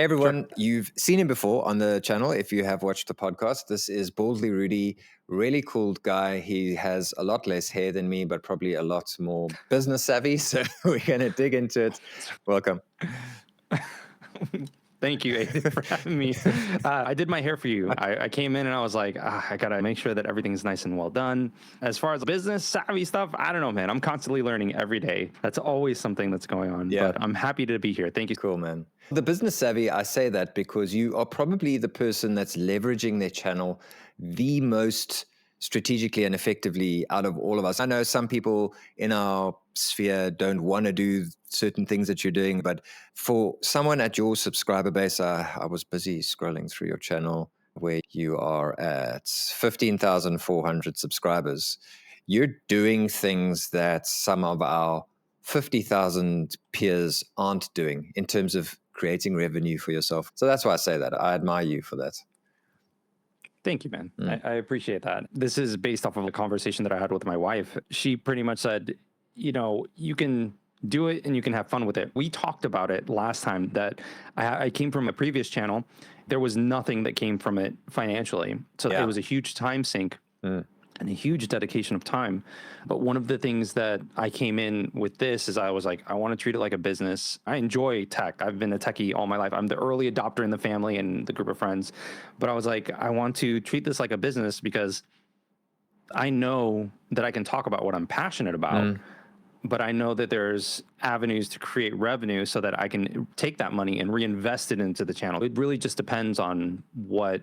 Everyone, you've seen him before on the channel if you have watched the podcast. This is Baldly Rudy, really cool guy. He has a lot less hair than me, but probably a lot more business savvy. So we're going to dig into it. Welcome. Thank you, Adin, for having me. I did my hair for you. I came in and I was like, I got to make sure that everything's nice and well done. As far as business savvy stuff, I don't know, man. I'm constantly learning every day. That's always something that's going on. Yeah. But I'm happy to be here. Thank you. Cool, man. The business savvy, I say that because you are probably the person that's leveraging their channel the most strategically and effectively out of all of us. I know some people in our sphere don't want to do certain things that you're doing, but for someone at your subscriber base, I was busy scrolling through your channel where you are at 15,400 subscribers. You're doing things that some of our 50,000 peers aren't doing in terms of creating revenue for yourself. So that's why I say that. I admire you for that. Thank you, man. I appreciate that. This is based off of a conversation that I had with my wife. She pretty much said, you know, you can do it and you can have fun with it. We talked about it last time that I came from a previous channel. There was nothing that came from it financially. So it was a huge time sink. And a huge dedication of time. But one of the things that I came in with this is I was like, I want to treat it like a business. I enjoy tech. I've been a techie all my life. I'm the early adopter in the family and the group of friends. But I was like, I want to treat this like a business because I know that I can talk about what I'm passionate about. But I know that there's avenues to create revenue so that I can take that money and reinvest it into the channel. It really just depends on what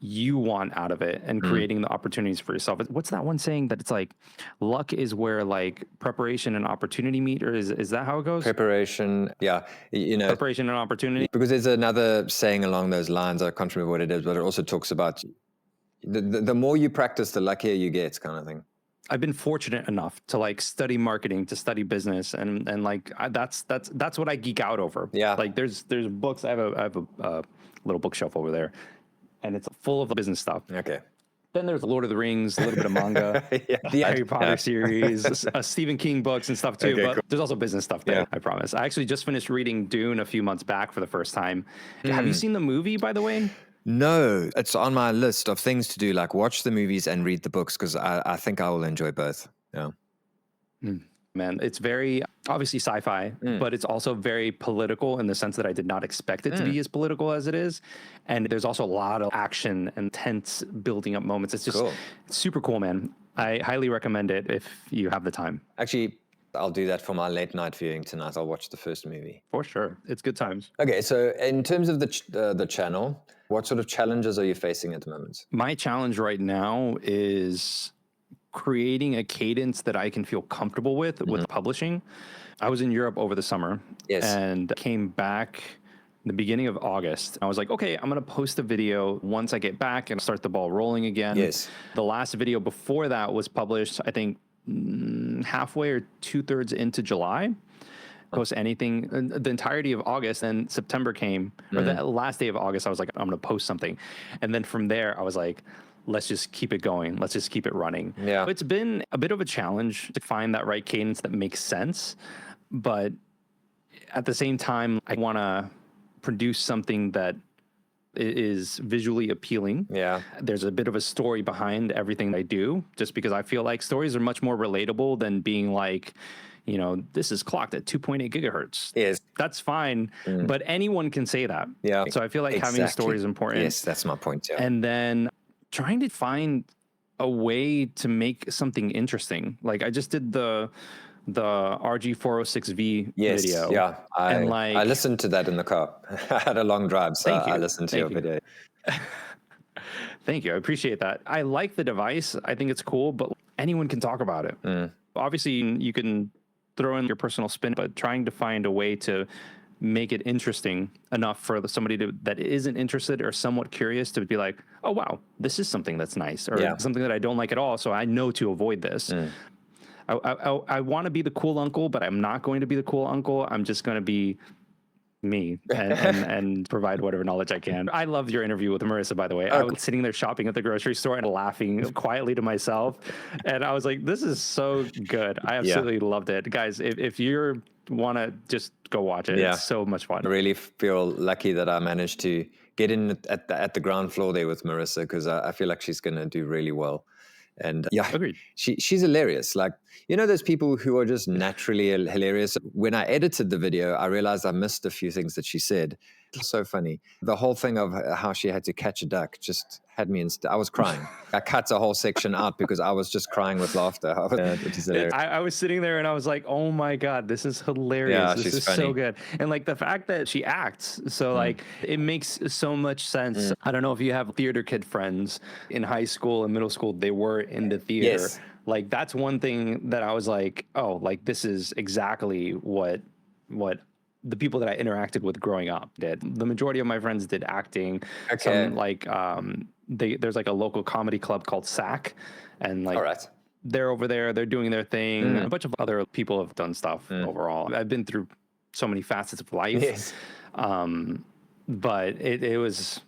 you want out of it and creating the opportunities for yourself. What's that one saying that it's like luck is where like preparation and opportunity meet, or is that how it goes? Preparation, yeah, you know, preparation and opportunity. Because there's another saying along those lines. I can't remember what it is, but it also talks about the more you practice, the luckier you get, kind of thing. I've been fortunate enough to like study marketing, to study business, and like that's what I geek out over. Yeah, like there's books. I have a little bookshelf over there, and it's full of business stuff. Okay. Then there's Lord of the Rings, a little bit of manga, the Harry Potter series, Stephen King books and stuff too. But there's also business stuff there, I promise. I actually just finished reading Dune a few months back for the first time. Have you seen the movie, by the way? No, it's on my list of things to do, like watch the movies and read the books, because I think I will enjoy both. Yeah. Man, it's very obviously sci-fi, but it's also very political in the sense that I did not expect it to be as political as it is. And there's also a lot of action and tense building up moments. It's just It's super cool, man. I highly recommend it if you have the time. Actually, I'll do that for my late night viewing tonight. I'll watch the first movie. For sure. It's good times. Okay, so in terms of the channel, what sort of challenges are you facing at the moment? My challenge right now is creating a cadence that I can feel comfortable with publishing. I was in Europe over the summer and came back the beginning of August. I was like, okay, I'm going to post a video once I get back and start the ball rolling again. The last video before that was published, I think, halfway or 2/3 into July. Post anything the entirety of August, and September came, or the last day of August, I was like, I'm going to post something. And then from there, I was like, let's just keep it going. Let's just keep it running. Yeah. It's been a bit of a challenge to find that right cadence that makes sense. But at the same time, I want to produce something that is visually appealing. Yeah. There's a bit of a story behind everything I do, just because I feel like stories are much more relatable than being like, you know, this is clocked at 2.8 gigahertz. Yes. That's fine. But anyone can say that. Yeah. So I feel like having a story is important. Yes, that's my point. Yeah. And then trying to find a way to make something interesting. Like I just did the RG406V video. Yeah. I listened to that in the car. I had a long drive, so I listened to your video. Thank you. I appreciate that. I like the device. I think it's cool, but anyone can talk about it. Obviously, you can throw in your personal spin, but trying to find a way to make it interesting enough for somebody that isn't interested or somewhat curious to be like, oh, wow, this is something that's nice, or something that I don't like at all, so I know to avoid this. I want to be the cool uncle, but I'm not going to be the cool uncle. I'm just going to be me and provide whatever knowledge I can. I loved your interview with Marissa, by the way. I was sitting there shopping at the grocery store and laughing quietly to myself. And I was like, this is so good. I absolutely loved it. Guys, if you want to just go watch it, it's so much fun. I really feel lucky that I managed to get in at the ground floor there with Marissa, because I feel like she's going to do really well. And agreed. She's hilarious. Like, you know, there's people who are just naturally hilarious. When I edited the video, I realized I missed a few things that she said. It's so funny. The whole thing of how she had to catch a duck just had me I was crying. I cut a whole section out because I was just crying with laughter. Which is hilarious. I was sitting there and I was like, oh my God, this is hilarious. Yeah, this is funny. So good. And like the fact that she acts, so like it makes so much sense. I don't know if you have theater kid friends in high school and middle school, they were into theater. Yes. Like that's one thing that I was like, oh, like this is exactly what the people that I interacted with growing up did. The majority of my friends did acting. Okay. Some like there's like a local comedy club called SAC, and like they're over there, they're doing their thing. A bunch of other people have done stuff overall. I've been through so many facets of life. Yes. But it was,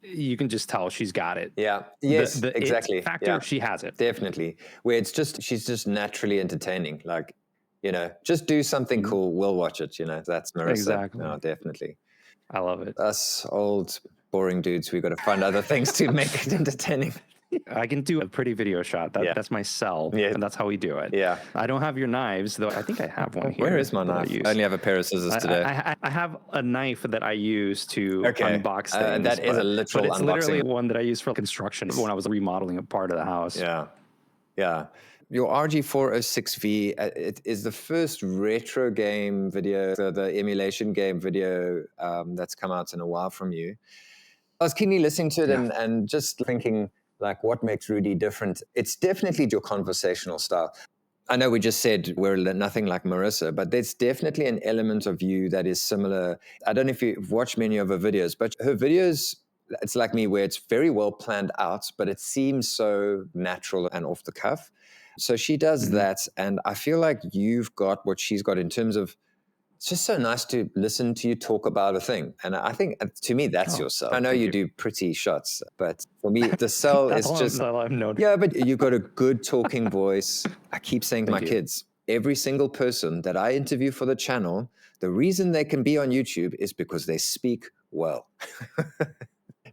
you can just tell she's got it. Yeah. Yes, exactly. Factor, she has it. Definitely. Where she's just naturally entertaining. Like, you know, just do something cool, we'll watch it, you know. That's Marissa. Exactly. No, definitely. I love it. Us old, boring dudes, we've got to find other things to make it entertaining. I can do a pretty video shot. That's my cell, and that's how we do it. Yeah. I don't have your knives, though. I think I have one here. Where is my knife? I only have a pair of scissors today. I have a knife that I use to unbox things. That is a literal unboxing. But it's literally one that I use for construction when I was remodeling a part of the house. Yeah. Yeah. Your RG406V, it is the first retro game video, the emulation game video that's come out in a while from you. I was keenly listening to it and just thinking, like, what makes Rudy different? It's definitely your conversational style. I know we just said we're nothing like Marissa, but there's definitely an element of you that is similar. I don't know if you've watched many of her videos, but her videos, it's like me, where it's very well planned out, but it seems so natural and off the cuff. So she does that, and I feel like you've got what she's got in terms of, it's just so nice to listen to you talk about a thing. And I think, to me, that's your cell. I know you do pretty shots, but for me, the cell is just... Yeah, but you've got a good talking voice. I keep saying to my kids, every single person that I interview for the channel, the reason they can be on YouTube is because they speak well.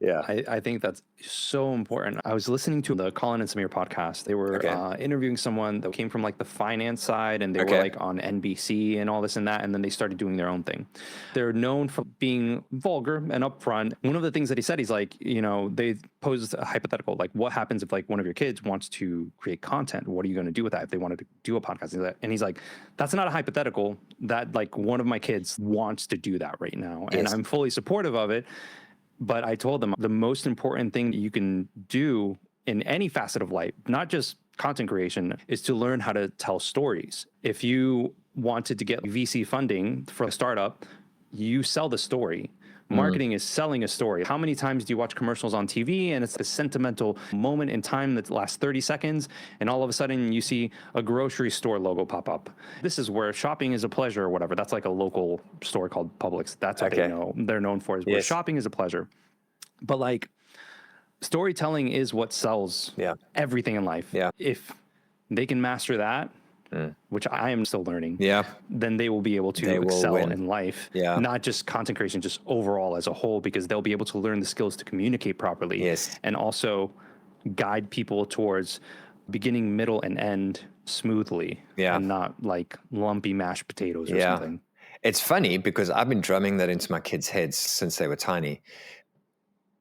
Yeah, I think that's so important. I was listening to the Colin and Samir podcast. They were interviewing someone that came from like the finance side, and they were like on NBC and all this and that, and then they started doing their own thing. They're known for being vulgar and upfront. One of the things that he said, he's like, you know, they posed a hypothetical, like, what happens if like one of your kids wants to create content? What are you going to do with that if they wanted to do a podcast? And he's like, that's not a hypothetical. That like one of my kids wants to do that right now, and I'm fully supportive of it. But I told them the most important thing that you can do in any facet of life, not just content creation, is to learn how to tell stories. If you wanted to get VC funding for a startup, you sell the story. Marketing is selling a story. How many times do you watch commercials on TV and it's a sentimental moment in time that lasts 30 seconds and all of a sudden you see a grocery store logo pop up? This is where shopping is a pleasure or whatever. That's like a local store called Publix. That's what they're known for, is where shopping is a pleasure. But like storytelling is what sells everything in life. Yeah. If they can master that, which I am still learning, then they will be able to excel in life. Yeah. Not just content creation, just overall as a whole, because they'll be able to learn the skills to communicate properly and also guide people towards beginning, middle, and end smoothly and not like lumpy mashed potatoes or something. It's funny because I've been drumming that into my kids' heads since they were tiny.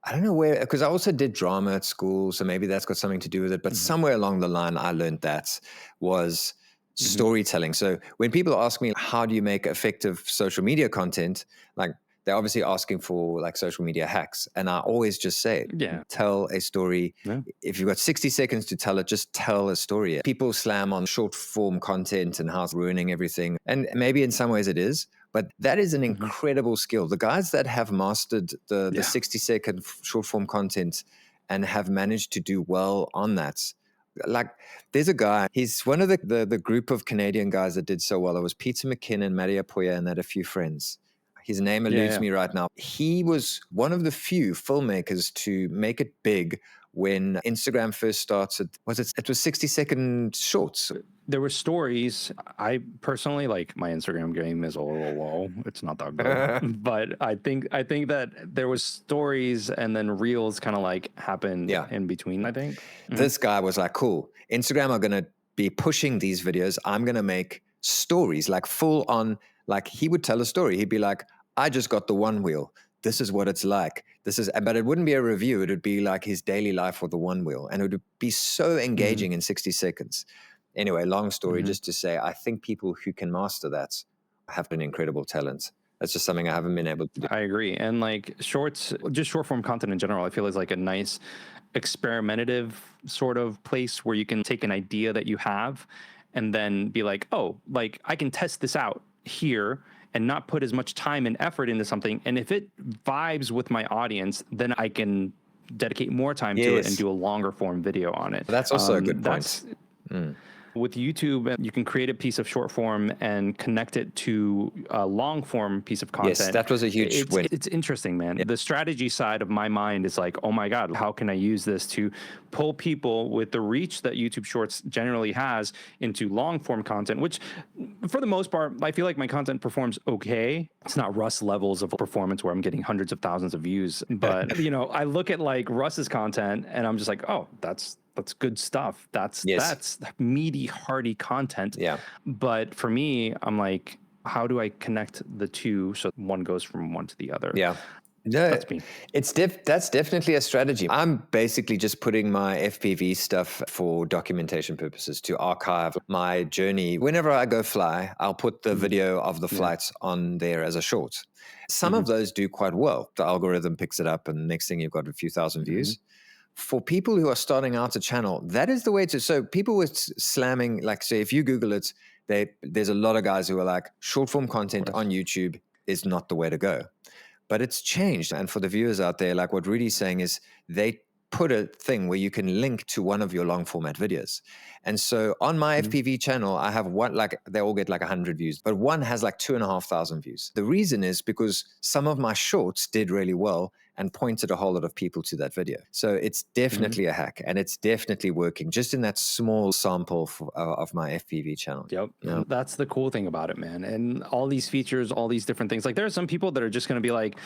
I don't know where, because I also did drama at school, so maybe that's got something to do with it. But somewhere along the line, I learned that was storytelling. So when people ask me, how do you make effective social media content? Like, they're obviously asking for like social media hacks. And I always just say, tell a story. Yeah. If you've got 60 seconds to tell it, just tell a story. People slam on short form content and how it's ruining everything. And maybe in some ways it is, but that is an incredible skill. The guys that have mastered the 60-second short form content and have managed to do well on that. Like, there's a guy, he's one of the group of Canadian guys that did so well. It was Peter McKinnon, Maria Poya, and they had a few friends. His name eludes me right now. He was one of the few filmmakers to make it big when Instagram first started. It was 60-second shorts. There were stories. I personally, like, my Instagram game is a little low. It's not that good. But I think that there was stories and then reels kind of like happened in between, I think. This guy was like, cool, Instagram are going to be pushing these videos. I'm going to make stories, like full on, like he would tell a story. He'd be like, I just got the one wheel. This is what it's like. But it wouldn't be a review. It would be like his daily life with the one wheel. And it would be so engaging in 60 seconds. Anyway, long story, just to say, I think people who can master that have an incredible talent. That's just something I haven't been able to do. I agree. And like shorts, just short form content in general, I feel is like a nice experimentative sort of place where you can take an idea that you have and then be like, oh, like I can test this out here and not put as much time and effort into something. And if it vibes with my audience, then I can dedicate more time to it and do a longer form video on it. That's also a good point. With YouTube, you can create a piece of short form and connect it to a long form piece of content. Yes, that was a huge win. It's interesting, man. The strategy side of my mind is like, oh my God, how can I use this to pull people with the reach that YouTube Shorts generally has into long form content, which for the most part, I feel like my content performs okay. It's not Russ levels of performance where I'm getting hundreds of thousands of views. But, you know, I look at like Russ's content and I'm just like, oh, that's good stuff. That's meaty, hearty content. Yeah. But for me, I'm like, how do I connect the two so one goes from one to the other? Yeah. No, that's me. That's definitely a strategy. I'm basically just putting my FPV stuff for documentation purposes to archive my journey. Whenever I go fly, I'll put the video of the flights on there as a short. Some of those do quite well. The algorithm picks it up and next thing you've got a few thousand views. For people who are starting out a channel, that is the way to. So people were slamming, like, say, if you Google it, there's a lot of guys who are like, short form content on YouTube is not the way to go. But it's changed. And for the viewers out there, like what Rudy's saying is they put a thing where you can link to one of your long format videos. And so on my FPV channel, I have one, like they all get like 100 views, but one has like 2,500 views. The reason is because some of my shorts did really well and pointed a whole lot of people to that video. So it's definitely a hack and it's definitely working just in that small sample of my FPV channel. Yep. Yeah. That's the cool thing about it, man. And all these features, all these different things. Like there are some people that are just going to be like,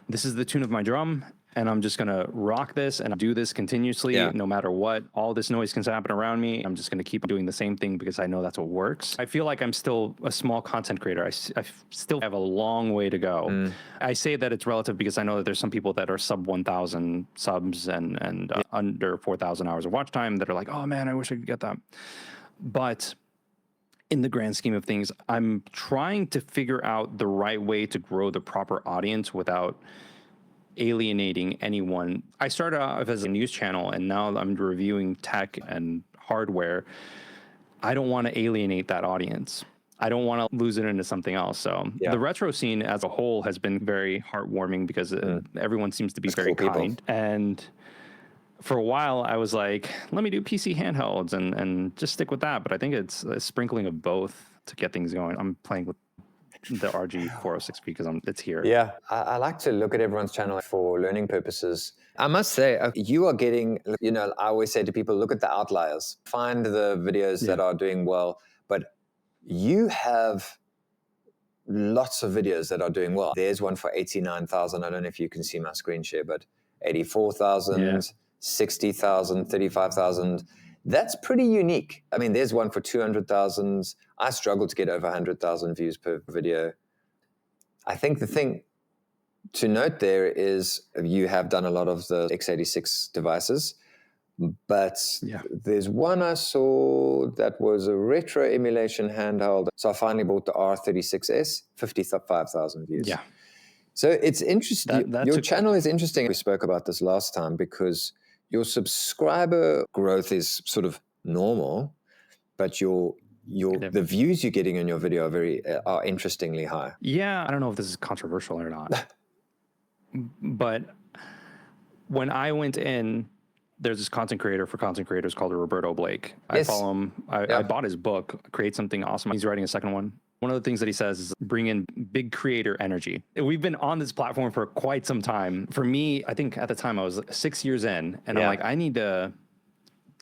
this is the tune of my drum and I'm just going to rock this and do this continuously no matter what. All this noise can happen around me. I'm just going to keep doing the same thing because I know that's what works. I feel like I'm still a small content creator. I still have a long way to go. I say that it's relative because I know that there's some people that are sub 1,000 subs and under 4,000 hours of watch time that are like, oh man, I wish I could get that. But in the grand scheme of things, I'm trying to figure out the right way to grow the proper audience without alienating anyone. I started off as a news channel and now I'm reviewing tech and hardware. I don't want to alienate that audience. I don't want to lose it into something else. So the retro scene as a whole has been very heartwarming because everyone seems to be very kind. And for a while I was like, let me do PC handhelds and just stick with that. But I think it's a sprinkling of both to get things going. I'm playing with the RG406 because it's here. Yeah, I like to look at everyone's channel for learning purposes. I must say, you are getting, you know, I always say to people, look at the outliers, find the videos that are doing well, but you have lots of videos that are doing well. There's one for 89,000. I don't know if you can see my screen share, but 84,000, 60,000, 35,000. That's pretty unique. I mean, there's one for 200,000. I struggle to get over 100,000 views per video. I think the thing to note there is you have done a lot of the x86 devices, but there's one I saw that was a retro emulation handheld. So I finally bought the R36S, 55,000 views. Yeah. So it's interesting. Your channel is interesting. We spoke about this last time because your subscriber growth is sort of normal, but the views you're getting in your video are interestingly high. Yeah, I don't know if this is controversial or not, but when I went in, there's this content creator for content creators called Roberto Blake. I follow him. I bought his book, Create Something Awesome. He's writing a second one. One of the things that he says is bring in big creator energy. We've been on this platform for quite some time. For me, I think at the time I was 6 years in, and I'm like, I need to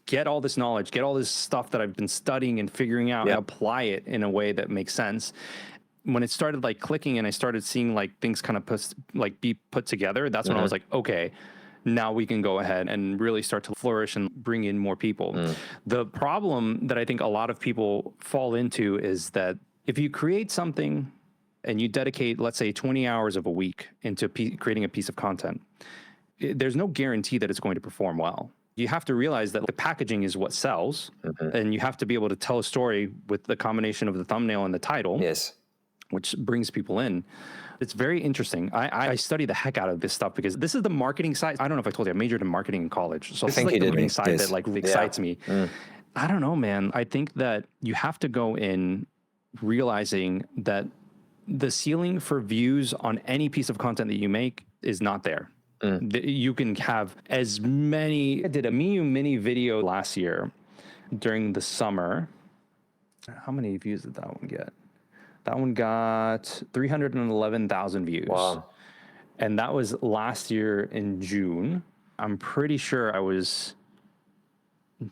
get all this knowledge, get all this stuff that I've been studying and figuring out and apply it in a way that makes sense. When it started like clicking and I started seeing like things kind of be put together, that's when I was like, okay, now we can go ahead and really start to flourish and bring in more people. The problem that I think a lot of people fall into is that if you create something and you dedicate, let's say, 20 hours of a week into creating a piece of content, there's no guarantee that it's going to perform well. You have to realize that the packaging is what sells, and you have to be able to tell a story with the combination of the thumbnail and the title, which brings people in. It's very interesting. I study the heck out of this stuff because this is the marketing side. I don't know if I told you, I majored in marketing in college. So this is like the marketing side that like really excites me. I don't know, man. I think that you have to go in realizing that the ceiling for views on any piece of content that you make is not there. You can have as many. I did a Miyu mini video last year during the summer. How many views did that one get? That one got 311,000 views. Wow. And that was last year in June. I'm pretty sure I was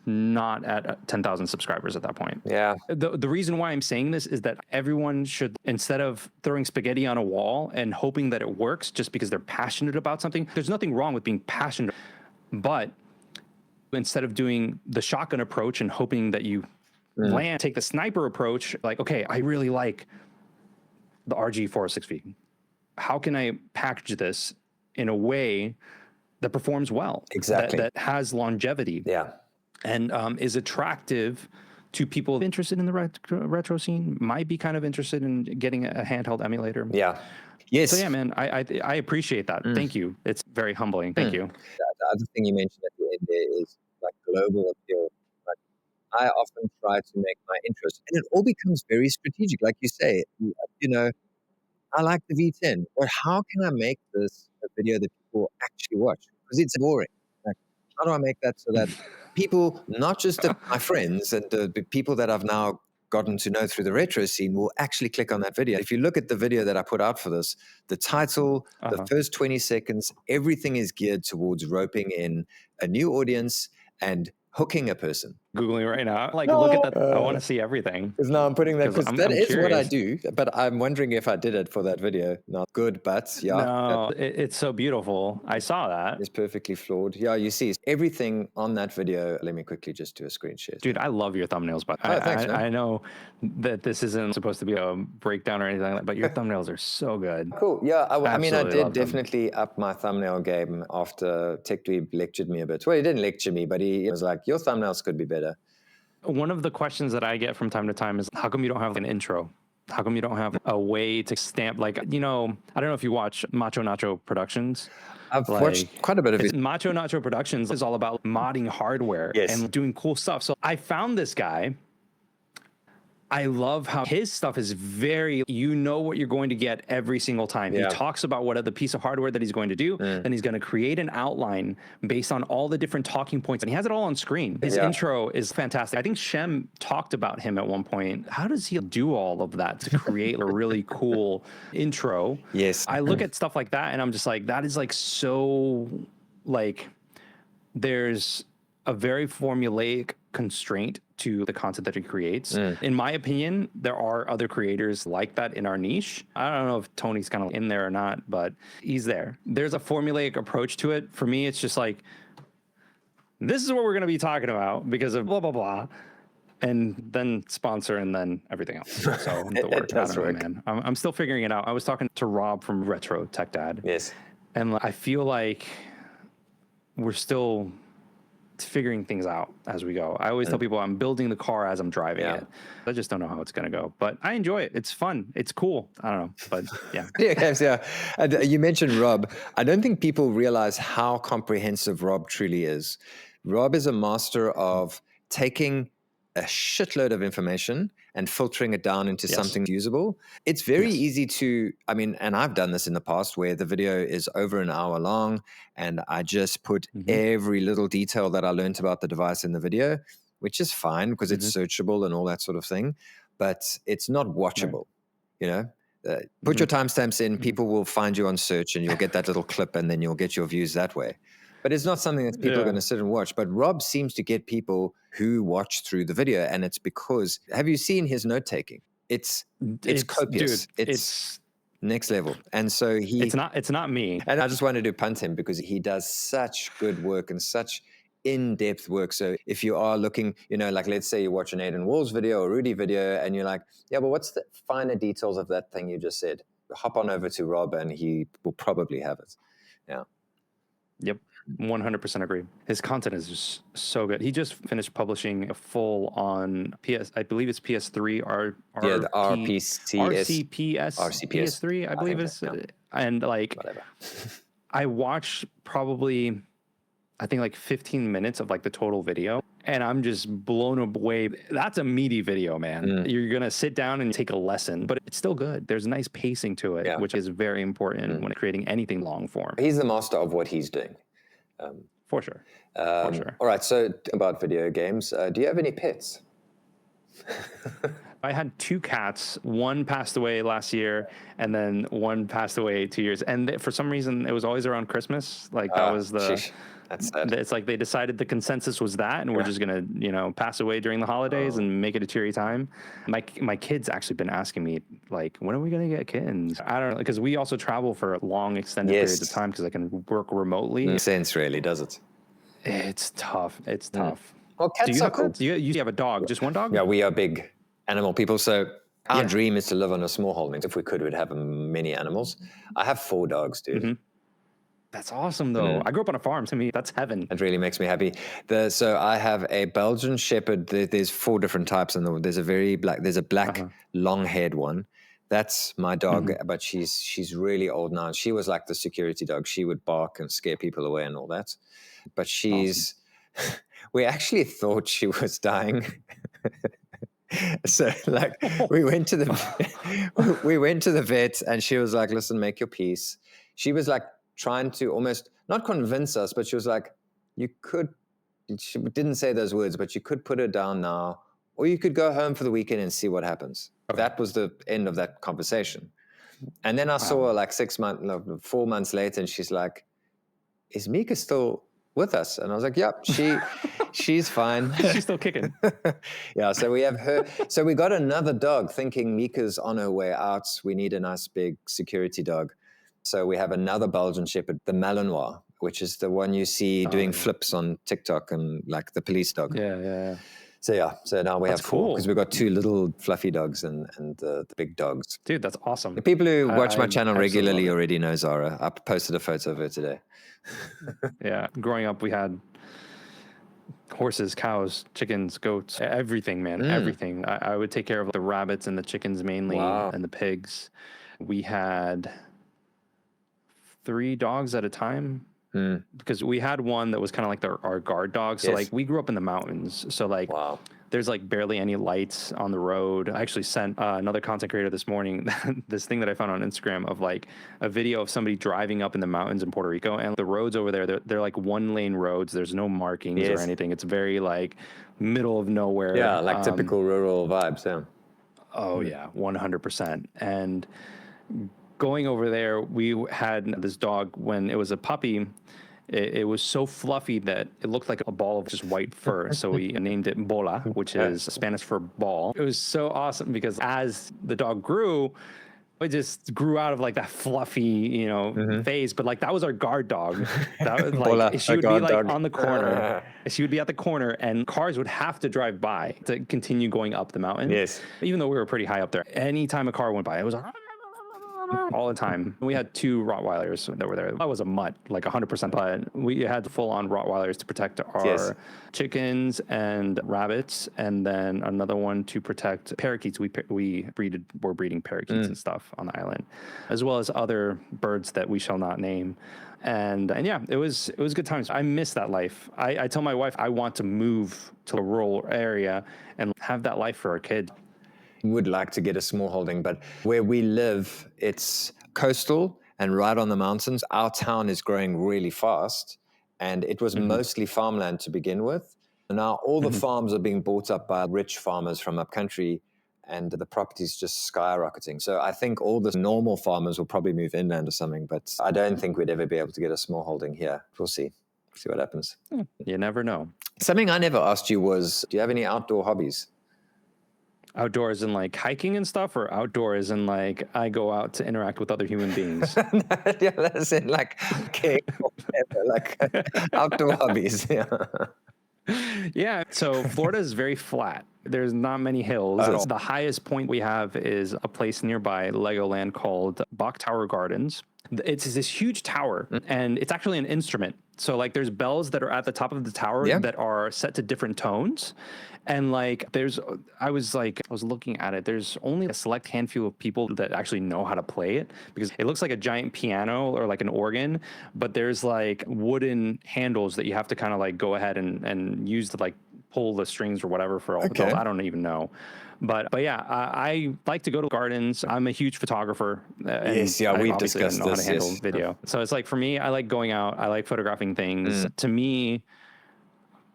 not at 10,000 subscribers at that point. Yeah. The reason why I'm saying this is that everyone should, instead of throwing spaghetti on a wall and hoping that it works just because they're passionate about something, there's nothing wrong with being passionate. But instead of doing the shotgun approach and hoping that you land, take the sniper approach, like, okay, I really like the RG406V. How can I package this in a way that performs well? Exactly. That has longevity. Yeah. And is attractive to people interested in the retro scene, might be kind of interested in getting a handheld emulator. Yeah. Yes. So yeah, man, I appreciate that. Thank you. It's very humbling. Thank you. The other thing you mentioned at the end there is like global appeal. Like, I often try to make my interest, and it all becomes very strategic. Like you say, you know, I like the V10, but how can I make this a video that people actually watch? Because it's boring. Like, how do I make that so that people, not just my friends and the people that I've now gotten to know through the retro scene, will actually click on that video? If you look at the video that I put out for this, the title, the first 20 seconds, everything is geared towards roping in a new audience and hooking a person. Googling right now. Like, look at that. I want to see everything. Because now I'm putting that, because that is curious. what I do. But I'm wondering if I did it for that video. Not good, but yeah. No, it's so beautiful. I saw that. It's perfectly flawed. Yeah, you see everything on that video. Let me quickly just do a screen share. Dude, I love your thumbnails, but thanks, man. I know that this isn't supposed to be a breakdown or anything like that, but your thumbnails are so good. Cool. Yeah, I mean, I did definitely them. up my thumbnail game after TechDweeb lectured me a bit. Well, he didn't lecture me, but he was like, your thumbnails could be better. One of the questions that I get from time to time is, how come you don't have an intro? How come you don't have a way to stamp, like, you know, I don't know if you watch Macho Nacho Productions. I've watched quite a bit of it. Macho Nacho Productions is all about modding hardware and doing cool stuff. So I found this guy. I love how his stuff is very, you know what you're going to get every single time. He talks about what the piece of hardware that he's going to do, and he's going to create an outline based on all the different talking points, and he has it all on screen. His intro is fantastic. I think Shem talked about him at one point. How does he do all of that to create a really cool intro? Yes. I look at stuff like that, and I'm just like, that is like so, like, there's a very formulaic constraint to the content that he creates. In my opinion, there are other creators like that in our niche. I don't know if Tony's kind of in there or not, but he's there. There's a formulaic approach to it. For me, it's just like, this is what we're going to be talking about because of blah, blah, blah. And then sponsor and then everything else. So the work. I don't know, man. I'm still figuring it out. I was talking to Rob from Retro Tech Dad. Yes. And I feel like we're still figuring things out as we go. I always tell people I'm building the car as I'm driving it. I just don't know how it's going to go, but I enjoy it. It's fun. It's cool. I don't know, but yeah. Yeah. And you mentioned Rob. I don't think people realize how comprehensive Rob truly is. Rob is a master of taking a shitload of information and filtering it down into something usable. It's very easy to, I mean, and I've done this in the past where the video is over an hour long and I just put every little detail that I learned about the device in the video, which is fine because it's searchable and all that sort of thing, but it's not watchable. Put your timestamps in, people will find you on search and you'll get that little clip and then you'll get your views that way. But it's not something that people are going to sit and watch. But Rob seems to get people who watch through the video, and it's because, have you seen his note-taking? It's copious. Dude, it's next level. And so it's not me. And I just wanted to punt him because he does such good work and such in-depth work. So if you are looking, like let's say you watch an Adin Wall's video or Rudy video and you're like, yeah, but what's the finer details of that thing you just said? Hop on over to Rob and he will probably have it. Yeah. Yep. 100% agree. His content is just so good. He just finished publishing a full on I believe it's PS3 the RCPS PS3, I believe it's and like whatever. I watched probably I think like 15 minutes of like the total video and I'm just blown away. That's a meaty video, man. You're going to sit down and take a lesson, but it's still good. There's nice pacing to it, which is very important when creating anything long form. He's the master of what he's doing. For sure. All right. So about video games, do you have any pets? I had 2 cats. One passed away last year, and then one passed away 2 years. And for some reason, it was always around Christmas. Like that was the. Sheesh. That's sad. It's like they decided the consensus was that, and we're just gonna, pass away during the holidays and make it a cheery time. My kids actually been asking me like, when are we gonna get kittens? I don't know, because we also travel for long extended periods of time because I can work remotely. Makes sense, really, does it? It's tough. It's tough. Well, cats are cool. You have a dog? Just one dog? Yeah, we are big animal people. So our dream is to live on a small holding. If we could, we'd have many animals. I have 4 dogs, dude. Mm-hmm. That's awesome, though. I grew up on a farm. To me, that's heaven. It really makes me happy. So I have a Belgian Shepherd. There's 4 different types, and there's a black long-haired one. That's my dog, but she's really old now. She was like the security dog. She would bark and scare people away and all that. But she's, we actually thought she was dying. So like we went to the vet and she was like, listen, make your peace. She was like trying to almost not convince us, but she was like, she didn't say those words, but you could put her down now, or you could go home for the weekend and see what happens. That was the end of that conversation. And then I saw her like 4 months later, and she's like, is Mika still with us? And I was like, yep, she's fine. She's still kicking. Yeah, so we have her. So we got another dog thinking Mika's on her way out. We need a nice big security dog. So we have another Belgian Shepherd, the Malinois, which is the one you see doing flips on TikTok and like the police dog. Yeah. So now we have 4 because we've got 2 little fluffy dogs and the big dogs. Dude, that's awesome. The people who watch my channel regularly already know Zara. I posted a photo of her today. Yeah, growing up, we had horses, cows, chickens, goats, everything, man, everything. I would take care of the rabbits and the chickens mainly, and the pigs. We had 3 dogs at a time. Because we had one that was kind of like our guard dog. So like we grew up in the mountains. So like there's like barely any lights on the road. I actually sent another content creator this morning this thing that I found on Instagram of like a video of somebody driving up in the mountains in Puerto Rico, and the roads over there, they're like 1-lane roads. There's no markings or anything. It's very like middle of nowhere. Yeah, like typical rural vibes. Yeah. Oh yeah, 100%. And going over there, we had this dog when it was a puppy. It was so fluffy that it looked like a ball of just white fur. So we named it Bola, which is Spanish for ball. It was so awesome because as the dog grew, it just grew out of like that fluffy, phase. But like that was our guard dog. That was like Bola, she would be like dog. on the corner. She would be at the corner, and cars would have to drive by to continue going up the mountain. Yes. Even though we were pretty high up there, anytime a car went by, it was all the time. We had 2 Rottweilers that were there. That was a mutt, like 100%. But we had full-on Rottweilers to protect our chickens and rabbits, and then another one to protect parakeets. We're breeding parakeets and stuff on the island, as well as other birds that we shall not name. And yeah, it was good times. I miss that life. I tell my wife I want to move to a rural area and have that life for our kids. Would like to get a small holding, but where we live, it's coastal and right on the mountains. Our town is growing really fast, and it was mostly farmland to begin with. And now all the farms are being bought up by rich farmers from upcountry, and the property's just skyrocketing. So I think all the normal farmers will probably move inland or something, but I don't think we'd ever be able to get a small holding here. We'll see what happens. You never know. Something I never asked you was, do you have any outdoor hobbies? Outdoors in like hiking and stuff, or outdoors in like I go out to interact with other human beings? Yeah, that's it. Like, okay, whatever, like outdoor hobbies. Yeah. Yeah. So Florida is very flat. There's not many hills. The highest point we have is a place nearby Legoland called Bok Tower Gardens. It's this huge tower, and it's actually an instrument. So like there's bells that are at the top of the tower that are set to different tones. And like I was looking at it, there's only a select handful of people that actually know how to play it, because it looks like a giant piano or like an organ, but there's like wooden handles that you have to kind of like go ahead and use to like pull the strings or whatever for all the bells. I don't even know. But yeah, I like to go to gardens. I'm a huge photographer. Yes, yeah, we've discussed know this. How to handle video. So it's like, for me, I like going out. I like photographing things. To me,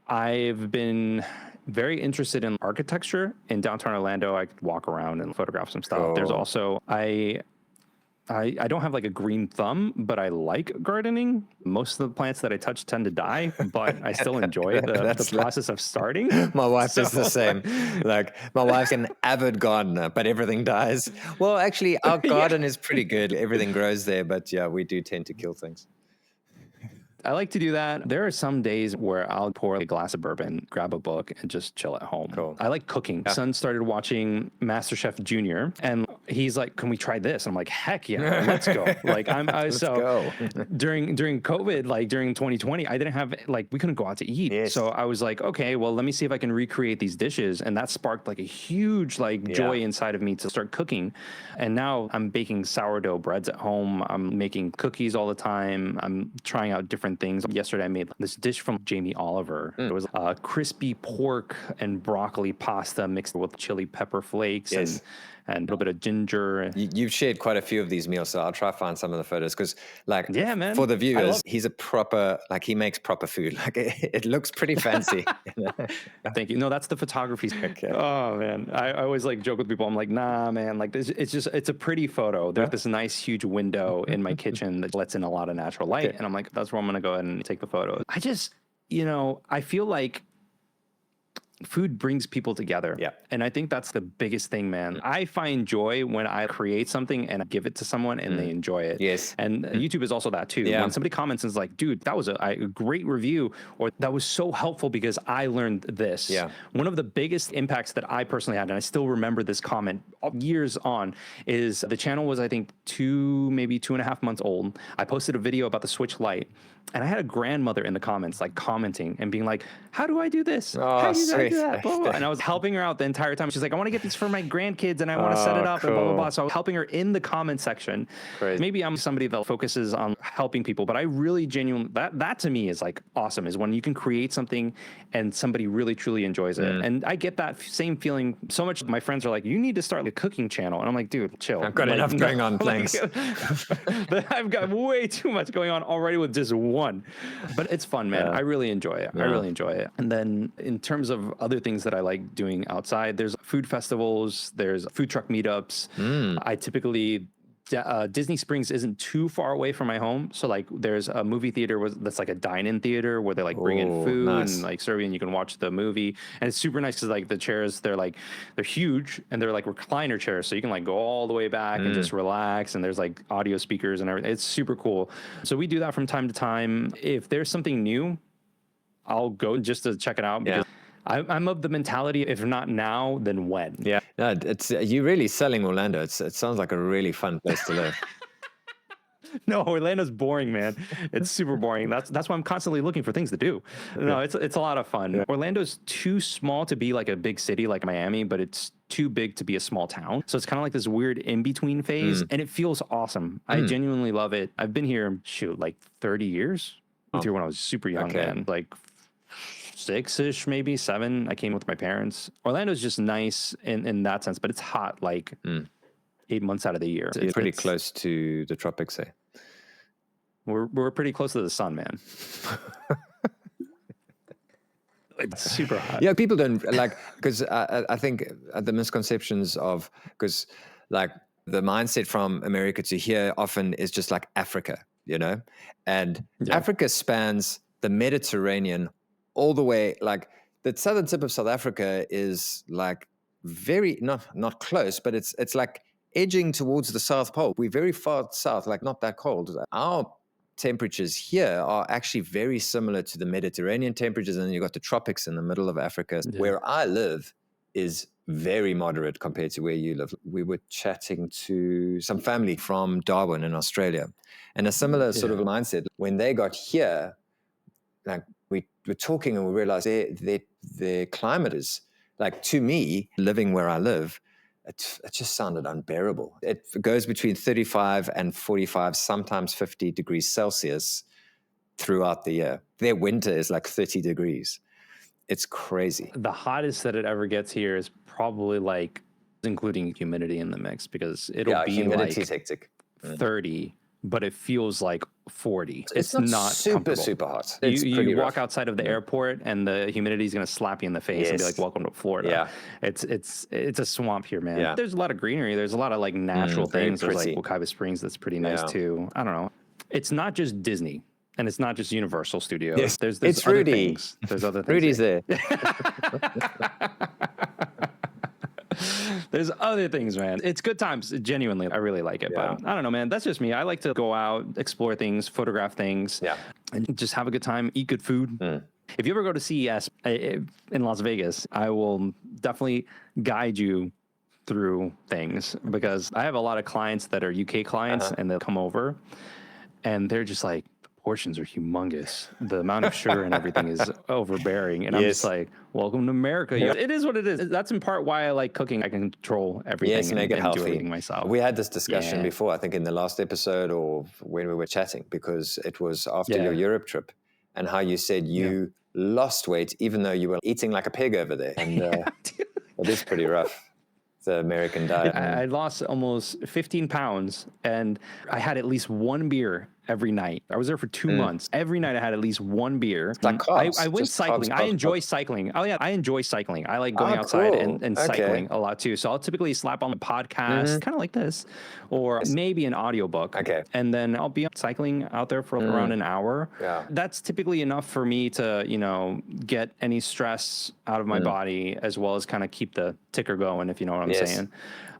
I've been very interested in architecture in downtown Orlando. I could walk around and photograph some stuff. There's also, I don't have like a green thumb, but I like gardening. Most of the plants that I touch tend to die, but I still enjoy the process of starting. My wife is the same. Like, my wife's an avid gardener, but everything dies. Well, actually, our garden is pretty good. Everything grows there, but yeah, we do tend to kill things. I like to do that. There are some days where I'll pour a glass of bourbon, grab a book, and just chill at home. Cool. I like cooking. Yeah. Son started watching MasterChef Junior, and he's like, "Can we try this?" I'm like, "Heck yeah, let's go!" Like let's go. during COVID, like during 2020, I didn't have we couldn't go out to eat. Yes. So I was like, okay, well, let me see if I can recreate these dishes, and that sparked like a huge joy inside of me to start cooking. And now I'm baking sourdough breads at home. I'm making cookies all the time. I'm trying out different things. Yesterday, I made this dish from Jamie Oliver. It was crispy pork and broccoli pasta mixed with chili pepper flakes and a little bit of ginger. You've shared quite a few of these meals, so I'll try to find some of the photos, because man, for the viewers, he's a proper, he makes proper food. Like, it looks pretty fancy. Thank you. No, that's the photography. Okay. Oh man, I always joke with people. I'm like, nah, man, it's a pretty photo. There's this nice huge window in my kitchen that lets in a lot of natural light, and I'm like, that's where I'm gonna go ahead and take the photos. I just, I feel like food brings people together. Yeah. And I think that's the biggest thing, man. I find joy when I create something and I give it to someone and they enjoy it. Yes. And YouTube is also that too. Yeah. When somebody comments and is like, dude, that was a great review, or that was so helpful because I learned this. Yeah. One of the biggest impacts that I personally had, and I still remember this comment years on, is the channel was, I think, maybe 2.5 months old. I posted a video about the Switch Lite, and I had a grandmother in the comments, commenting and being like, how do I do this? How do I do that? Blah, blah, blah. And I was helping her out the entire time. She's like, I want to get this for my grandkids and I want to set it up and blah, blah, blah. So I was helping her in the comment section. Crazy. Maybe I'm somebody that focuses on helping people, but I really genuinely, that to me is awesome, is when you can create something and somebody really truly enjoys it. And I get that same feeling so much. My friends are like, you need to start a cooking channel. And I'm like, dude, chill. I've got enough going on, thanks. I've got way too much going on already with just one. But it's fun, man. I really enjoy it. I really enjoy it. And then in terms of other things that I like doing outside, there's food festivals, there's food truck meetups. I typically, Disney Springs isn't too far away from my home. So there's a movie theater that's a dine-in theater where they bring in food and serve you, and you can watch the movie. And it's super nice because the chairs, they're huge and they're recliner chairs. So you can go all the way back and just relax. And there's audio speakers and everything. It's super cool. So we do that from time to time. If there's something new, I'll go just to check it out, because I'm of the mentality, if not now, then when? Yeah. No, you're really selling Orlando. It sounds like a really fun place to live. No, Orlando's boring, man. It's super boring. That's why I'm constantly looking for things to do. No, it's a lot of fun. Orlando's too small to be a big city like Miami, but it's too big to be a small town. So it's kind of this weird in-between phase, and it feels awesome. I genuinely love it. I've been here, 30 years. I moved here when I was super young, man. 6-ish, maybe 7. I came with my parents. Orlando's just nice in that sense, but it's hot 8 months out of the year. It's pretty close to the tropics, eh? We're pretty close to the sun, man. It's super hot. Yeah, people don't like, because I think the misconceptions of, because like the mindset from America to here often is just like Africa, and Africa spans the Mediterranean all the way. Like the southern tip of South Africa is like very not close, but it's like edging towards the South Pole. We're very far south, like not that cold. Our temperatures here are actually very similar to the Mediterranean temperatures, and then you've got the tropics in the middle of Africa. Where I live is very moderate compared to where you live. We were chatting to some family from Darwin in Australia, and a similar sort of mindset. When they got here, like we were talking and we realized their climate is, like, to me, living where I live, it just sounded unbearable. It goes between 35 and 45, sometimes 50 degrees Celsius throughout the year. Their winter is like 30 degrees. It's crazy. The hottest that it ever gets here is probably like, including humidity in the mix, because it'll be humidity's like hectic. 30, but it feels like 40. It's not super hot. You walk outside of the airport and the humidity is going to slap you in the face and be like, welcome to Florida. Yeah. It's a swamp here, man. Yeah. There's a lot of greenery. There's a lot of like natural things. There's like Wekiva Springs that's pretty nice too. I don't know. It's not just Disney. And it's not just Universal Studios. Yes. There's it's other Rudy. Things. There's other things. Rudy's there. There's other things, man. It's good times. Genuinely, I really like it. But I don't know, man. That's just me. I like to go out, explore things, photograph things, and just have a good time, eat good food. If you ever go to CES in Las Vegas, I will definitely guide you through things, because I have a lot of clients that are UK clients and they'll come over and they're just like, portions are humongous. The amount of sugar and everything is overbearing. And I'm just like, welcome to America. It is what it is. That's in part why I like cooking. I can control everything make it healthy. do everything myself. We had this discussion before, I think in the last episode or when we were chatting, because it was after your Europe trip, and how you said you lost weight even though you were eating like a pig over there. And it is pretty rough. The American diet. I lost almost 15 pounds, and I had at least one beer every night. I was there for 2 months. Every night I had at least one beer. It's like carbs. I went cycling. I enjoy cycling. Oh yeah, I enjoy cycling. I like going outside and cycling a lot too. So I'll typically slap on a podcast, kind of like this, or maybe an audiobook. And then I'll be cycling out there for around an hour. That's typically enough for me to, get any stress out of my body, as well as kind of keep the ticker going, if you know what I'm saying.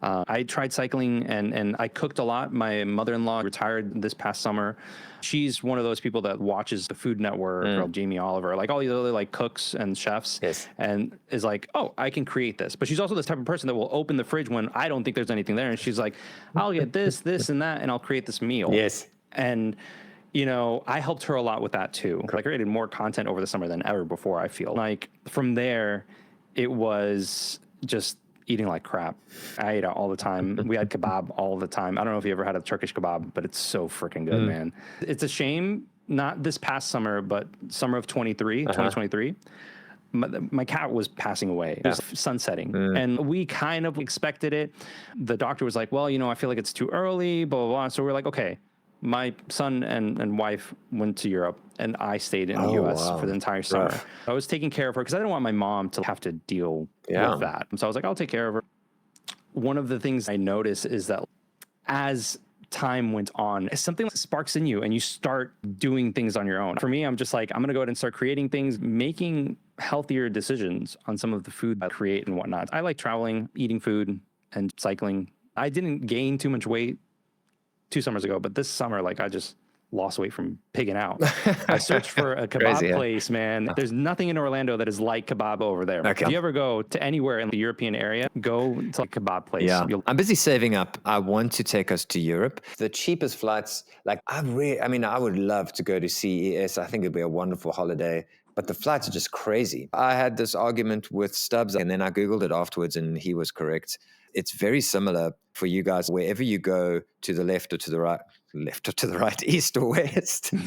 I tried cycling and I cooked a lot. My mother-in-law retired this past summer. She's one of those people that watches the Food Network, or Jamie Oliver, like all these other like cooks and chefs, and is like, oh, I can create this. But she's also this type of person that will open the fridge when I don't think there's anything there. And she's like, I'll get this, this, and that, and I'll create this meal. And I helped her a lot with that too. I created more content over the summer than ever before, I feel. Like from there, it was just eating like crap. I ate out all the time. We had kebab all the time. I don't know if you ever had a Turkish kebab, but it's so freaking good, man. It's a shame, not this past summer, but summer of 2023. My cat was passing away. It was sunsetting. And we kind of expected it. The doctor was like, well, I feel like it's too early, blah, blah, blah. So we're like, okay. My son and wife went to Europe, and I stayed in the U.S. for the entire summer. I was taking care of her because I didn't want my mom to have to deal with that. So I was like, I'll take care of her. One of the things I noticed is that as time went on, something sparks in you and you start doing things on your own. For me, I'm just like, I'm going to go ahead and start creating things, making healthier decisions on some of the food I create and whatnot. I like traveling, eating food, and cycling. I didn't gain too much weight 2 summers ago, but this summer, like, I just lost weight from pigging out. I searched for a kebab place, man. There's nothing in Orlando that is like kebab over there. If you ever go to anywhere in the European area, go to a kebab place. I'm busy saving up. I want to take us to Europe. The cheapest flights, like I would love to go to CES. I think it'd be a wonderful holiday, but the flights are just crazy. I had this argument with Stubbs, and then I Googled it afterwards, and he was correct. It's very similar for you guys, wherever you go, to the left or to the right, east or west. To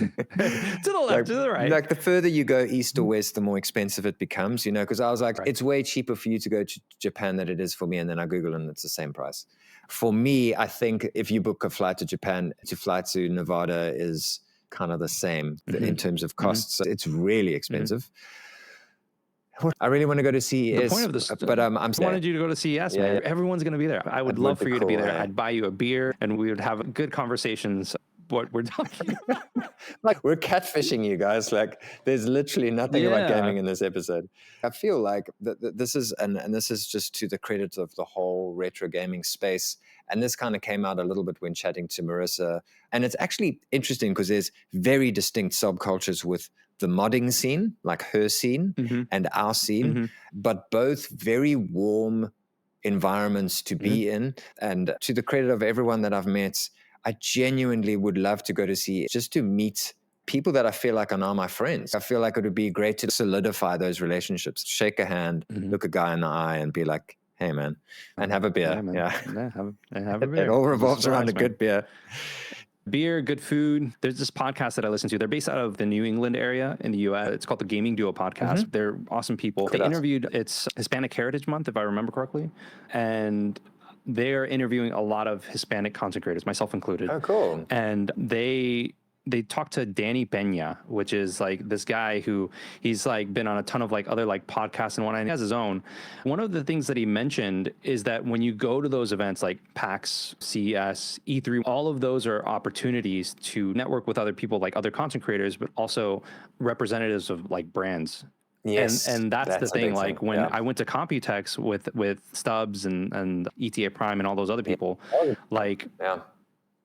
the left, to the right. Like the further you go east or west, the more expensive it becomes, because I was like, it's way cheaper for you to go to Japan than it is for me. And then I Google and it's the same price. For me, I think if you book a flight to Japan, to fly to Nevada is kind of the same in terms of costs. So it's really expensive. I really want to go to CES. The point of this, but I wanted you to go to CES, man. Yeah. Everyone's going to be there. I would love for you to be there. I'd buy you a beer and we would have good conversations. What we're talking about. Like, we're catfishing you guys. Like, there's literally nothing about gaming in this episode. I feel like this is, and this is just to the credit of the whole retro gaming space. And this kind of came out a little bit when chatting to Marissa. And it's actually interesting because there's very distinct subcultures with the modding scene, like her scene and our scene, but both very warm environments to be in. And to the credit of everyone that I've met, I genuinely would love to go to see, just to meet people that I feel like are now my friends. I feel like it would be great to solidify those relationships, shake a hand, look a guy in the eye and be like, hey, man, and have a beer. Yeah, have a beer. It all revolves around a good beer. Beer, good food. There's this podcast that I listen to. They're based out of the New England area in the U.S. It's called the Gaming Duo Podcast. They're awesome people. They interviewed, it's Hispanic Heritage Month, if I remember correctly. And they're interviewing a lot of Hispanic content creators, myself included. Oh, cool. And they talked to Danny Pena, which is like this guy who he's like been on a ton of like other like podcasts and whatnot. He has his own. One of the things that he mentioned is that when you go to those events like PAX, CES, E3, all of those are opportunities to network with other people, like other content creators, but also representatives of like brands. Yes, and that's the thing. Like when I went to Computex with Stubbs and ETA Prime and all those other people, like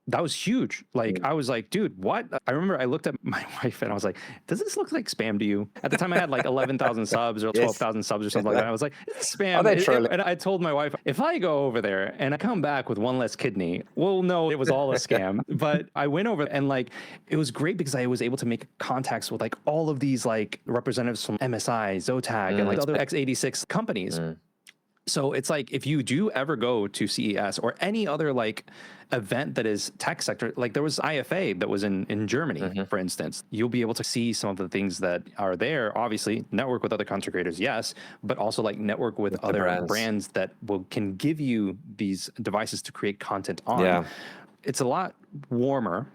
that was huge. Like I was like, dude, what? I remember I looked at my wife and I was like, does this look like spam to you? At the time I had like 11,000 subs or 12,000 subs or something like that. I was like, it's spam. And I told my wife, if I go over there and I come back with one less kidney, we'll know it was all a scam. But I went over and like, it was great because I was able to make contacts with like all of these like representatives from MSI, Zotac, and like other x86 companies. So it's like, if you do ever go to CES or any other like event that is tech sector, like there was IFA that was in Germany, for instance, you'll be able to see some of the things that are there. Obviously, network with other content creators, yes, but also like network with other brands that can give you these devices to create content on. Yeah. It's a lot warmer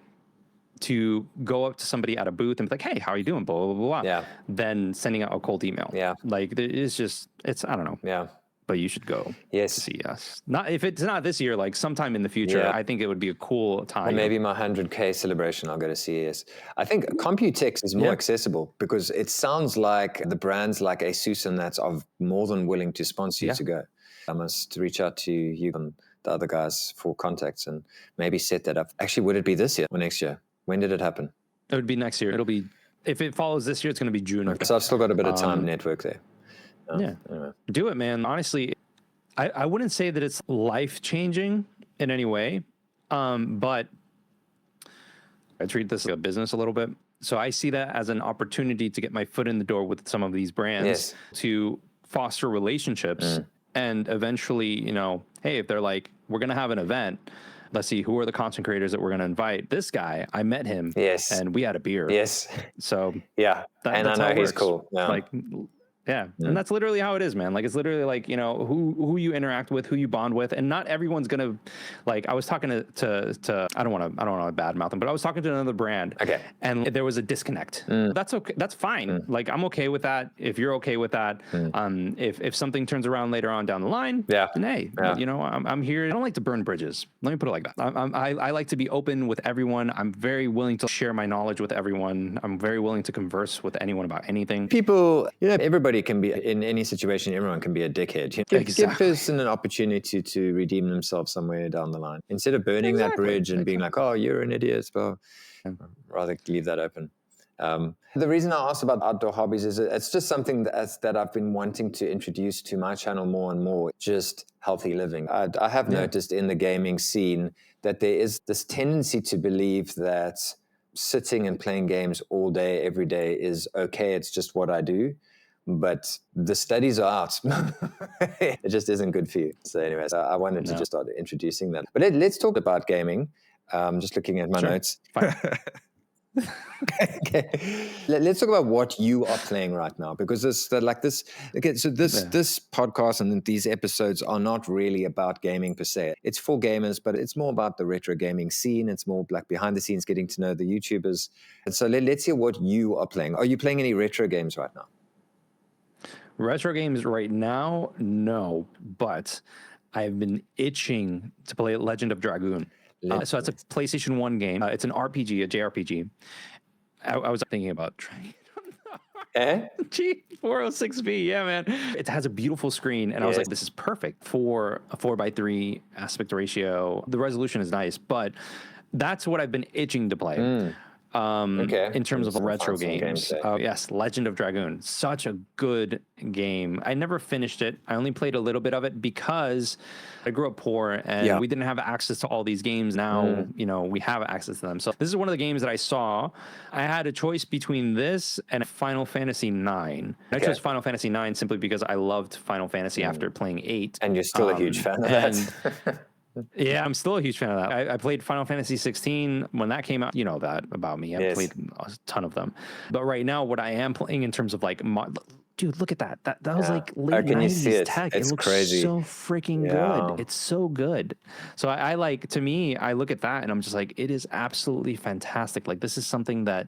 to go up to somebody at a booth and be like, hey, how are you doing? Blah, blah, blah, blah. Than sending out a cold email. Yeah. Like it's I don't know. Yeah. But you should go to CES. Not if it's not this year, like sometime in the future. I think it would be a cool time. Or maybe my 100K celebration, I'll go to CES. I think Computex is more accessible because it sounds like the brands like ASUS and that are more than willing to sponsor you to go. I must reach out to you and the other guys for contacts and maybe set that up. Actually, would it be this year or next year? When did it happen? It would be next year. It'll be, if it follows this year, it's going to be June. Okay. So I've still got a bit of time network there. Anyway. Do it, man. Honestly, I wouldn't say that it's life-changing in any way, but I treat this like a business a little bit. So I see that as an opportunity to get my foot in the door with some of these brands to foster relationships and eventually, you know, hey, if they're like, we're going to have an event, let's see, who are the content creators that we're going to invite? This guy, I met him. Yes. And we had a beer. Yes. So yeah. And I know he's cool. Yeah. Like, and that's literally how it is, man. Like, it's literally like, you know, who you interact with, who you bond with, and not everyone's gonna, like, I was talking to I don't want to badmouth them, but I was talking to another brand, and there was a disconnect. That's okay. That's fine. Like, I'm okay with that. If you're okay with that, if something turns around later on down the line, then hey, you know, I'm here. I don't like to burn bridges. Let me put it like that. I like to be open with everyone. I'm very willing to share my knowledge with everyone. I'm very willing to converse with anyone about anything. People, you know, everybody can be in any situation. Everyone can be a dickhead. You know, give person an opportunity to redeem themselves somewhere down the line instead of burning that bridge and being like, "Oh, you're an idiot." Well, rather leave that open. The reason I asked about outdoor hobbies is it's just something that I've been wanting to introduce to my channel more and more. Just healthy living. I have noticed in the gaming scene that there is this tendency to believe that sitting and playing games all day, every day is okay. It's just what I do. But the studies are out. It just isn't good for you. So anyways, I wanted to just start introducing that. But let's talk about gaming. Just looking at my notes. Okay. Let's talk about what you are playing right now, because this podcast and these episodes are not really about gaming per se. It's for gamers, but it's more about the retro gaming scene. It's more like behind the scenes, getting to know the YouTubers. And so let's hear what you are playing. Are you playing any retro games right now? Retro games right now, no, but I've been itching to play Legend of Dragoon. So it's a PlayStation 1 game. It's an RPG, a JRPG. I was thinking about trying G406B, yeah, man. It has a beautiful screen, and I was like, this is perfect for a 4:3 aspect ratio. The resolution is nice, but that's what I've been itching to play. In terms of retro games. Yes, Legend of Dragoon. Such a good game. I never finished it. I only played a little bit of it because I grew up poor and we didn't have access to all these games. Now, you know, we have access to them. So this is one of the games that I saw. I had a choice between this and Final Fantasy IX. I chose Final Fantasy IX simply because I loved Final Fantasy after playing 8. And you're still a huge fan of that. Yeah, I'm still a huge fan of that. I played Final Fantasy 16 when that came out. You know that about me. I've played a ton of them. But right now, what I am playing in terms of like, dude, look at that. That was like late 90s tech. It looks crazy. So freaking good. It's so good. So I like, to me, I look at that and I'm just like, it is absolutely fantastic. Like, this is something that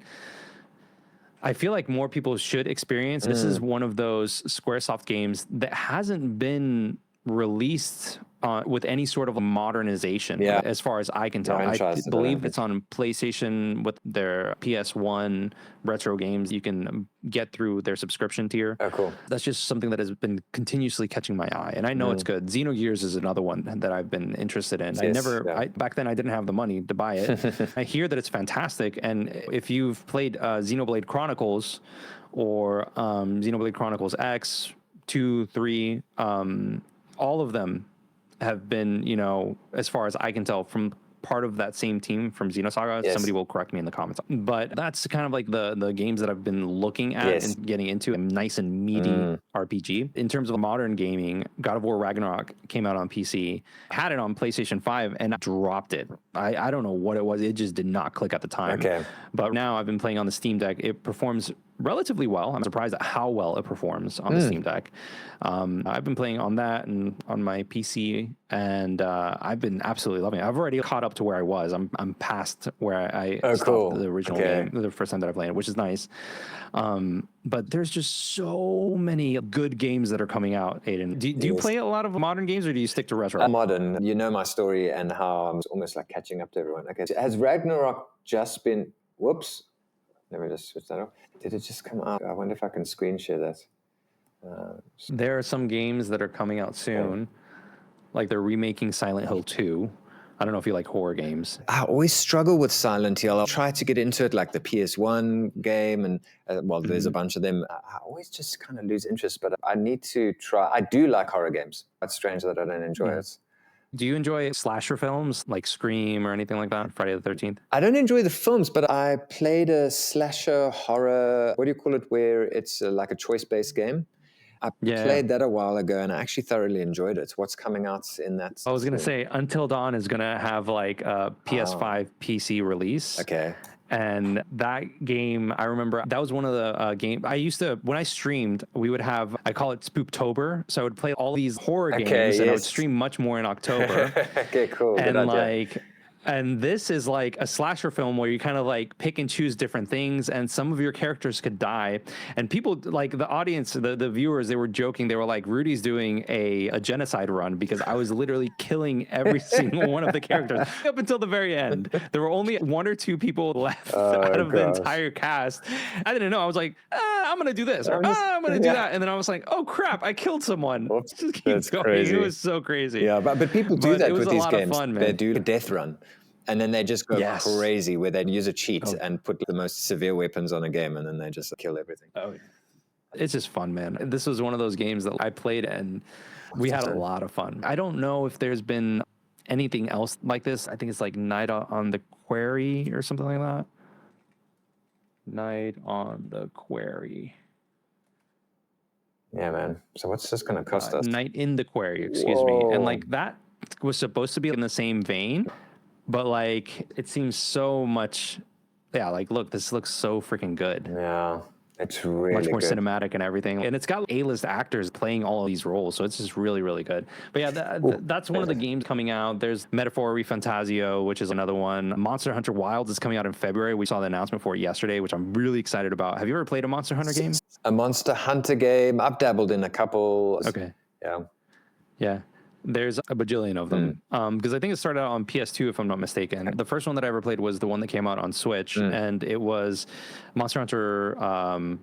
I feel like more people should experience. This is one of those Squaresoft games that hasn't been released with any sort of a modernization, as far as I can tell. I believe it's on PlayStation with their PS1 retro games. You can get through their subscription tier. Oh, cool. That's just something that has been continuously catching my eye, and I know it's good. Xenogears is another one that I've been interested in. Back then I didn't have the money to buy it. I hear that it's fantastic, and if you've played Xenoblade Chronicles or Xenoblade Chronicles X, 2, 3, all of them have been, you know, as far as I can tell, from part of that same team from Xenosaga. Somebody will correct me in the comments. But that's kind of like the games that I've been looking at and getting into. A nice and meaty RPG. In terms of modern gaming, God of War Ragnarok came out on PC. Had it on PlayStation 5 and I dropped it. I don't know what it was. It just did not click at the time. But now I've been playing on the Steam Deck. It performs relatively well. I'm surprised at how well it performs on the Steam Deck. I've been playing on that and on my PC, and I've been absolutely loving it. I've already caught up to where I was. I'm past where I stopped the original game, the first time that I played it, which is nice. But there's just so many good games that are coming out, Adin. Do you play a lot of modern games, or do you stick to retro? Modern. You know my story and how I'm almost like catching up to everyone. Okay, has Ragnarok just been... Whoops. Let me just switch that off. Did it just come out? I wonder if I can screen share that. There are some games that are coming out soon. Like they're remaking Silent Hill 2. I don't know if you like horror games. I always struggle with Silent Hill. I'll try to get into it, like the PS1 game, and there's a bunch of them. I always just kind of lose interest, but I need to try. I do like horror games. It's strange that I don't enjoy it. Do you enjoy slasher films like Scream or anything like that? Friday the 13th? I don't enjoy the films, but I played a slasher horror, what do you call it, where it's like a choice-based game. I played that a while ago, and I actually thoroughly enjoyed it. What's coming out in that? I was going to say, Until Dawn is going to have like a PS5 PC release. Okay. And that game, I remember, that was one of the games I used to, when I streamed, we would have, I call it Spooktober. So I would play all these horror games, and I would stream much more in October. Okay, cool. And and this is like a slasher film where you kind of like pick and choose different things, and some of your characters could die. And people, like the audience, the viewers, they were joking. They were like, Rudy's doing a genocide run, because I was literally killing every single one of the characters up until the very end. There were only 1 or 2 people left out of the entire cast. I didn't know. I was like, I'm going to do this, or I'm going to do that. And then I was like, oh crap, I killed someone. Just keep going. Crazy. It was so crazy. Yeah, but people do that with these games. Fun, they do a death run. And then they just go crazy, where they use a cheat and put the most severe weapons on a game, and then they just kill everything. It's just fun, man. This was one of those games that I played, and we had a lot of fun. I don't know if there's been anything else like this. I think it's like Night on the Quarry or something like that. Night on the Quarry. Yeah, man. So what's this going to cost us? Night in the Quarry, excuse me. And like that was supposed to be in the same vein. But like, it seems so much, like, look, this looks so freaking good. Yeah. It's really much more good. cinematic and everything. And it's got A-list actors playing all of these roles. So it's just really, really good. But yeah, that's one of the games coming out. There's Metaphor Refantasio, which is another one. Monster Hunter Wilds is coming out in February. We saw the announcement for it yesterday, which I'm really excited about. Have you ever played a Monster Hunter game? A Monster Hunter game. I've dabbled in a couple. Okay. Yeah. Yeah. There's a bajillion of them. Because I think it started out on PS2, if I'm not mistaken. The first one that I ever played was the one that came out on Switch, and it was Monster Hunter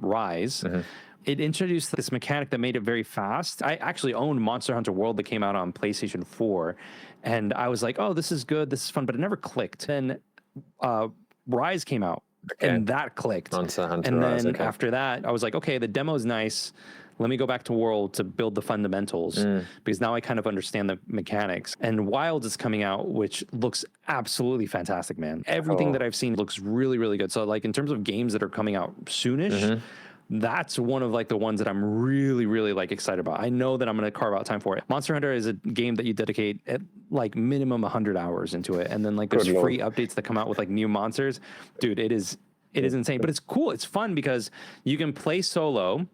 Rise. It introduced this mechanic that made it very fast. I actually owned Monster Hunter World that came out on PlayStation 4, and I was like, oh, this is good, this is fun, but it never clicked. Then Rise came out, and that clicked. Monster Hunter and Rise, then after that, I was like, okay, the demo's nice. Let me go back to World to build the fundamentals because now I kind of understand the mechanics. And Wilds is coming out, which looks absolutely fantastic, man. Everything that I've seen looks really, really good. So like in terms of games that are coming out soonish, that's one of like the ones that I'm really, really like excited about. I know that I'm going to carve out time for it. Monster Hunter is a game that you dedicate at like minimum 100 hours into it. And then like there's free updates that come out with like new monsters. Dude, it is insane, but it's cool. It's fun because you can play solo.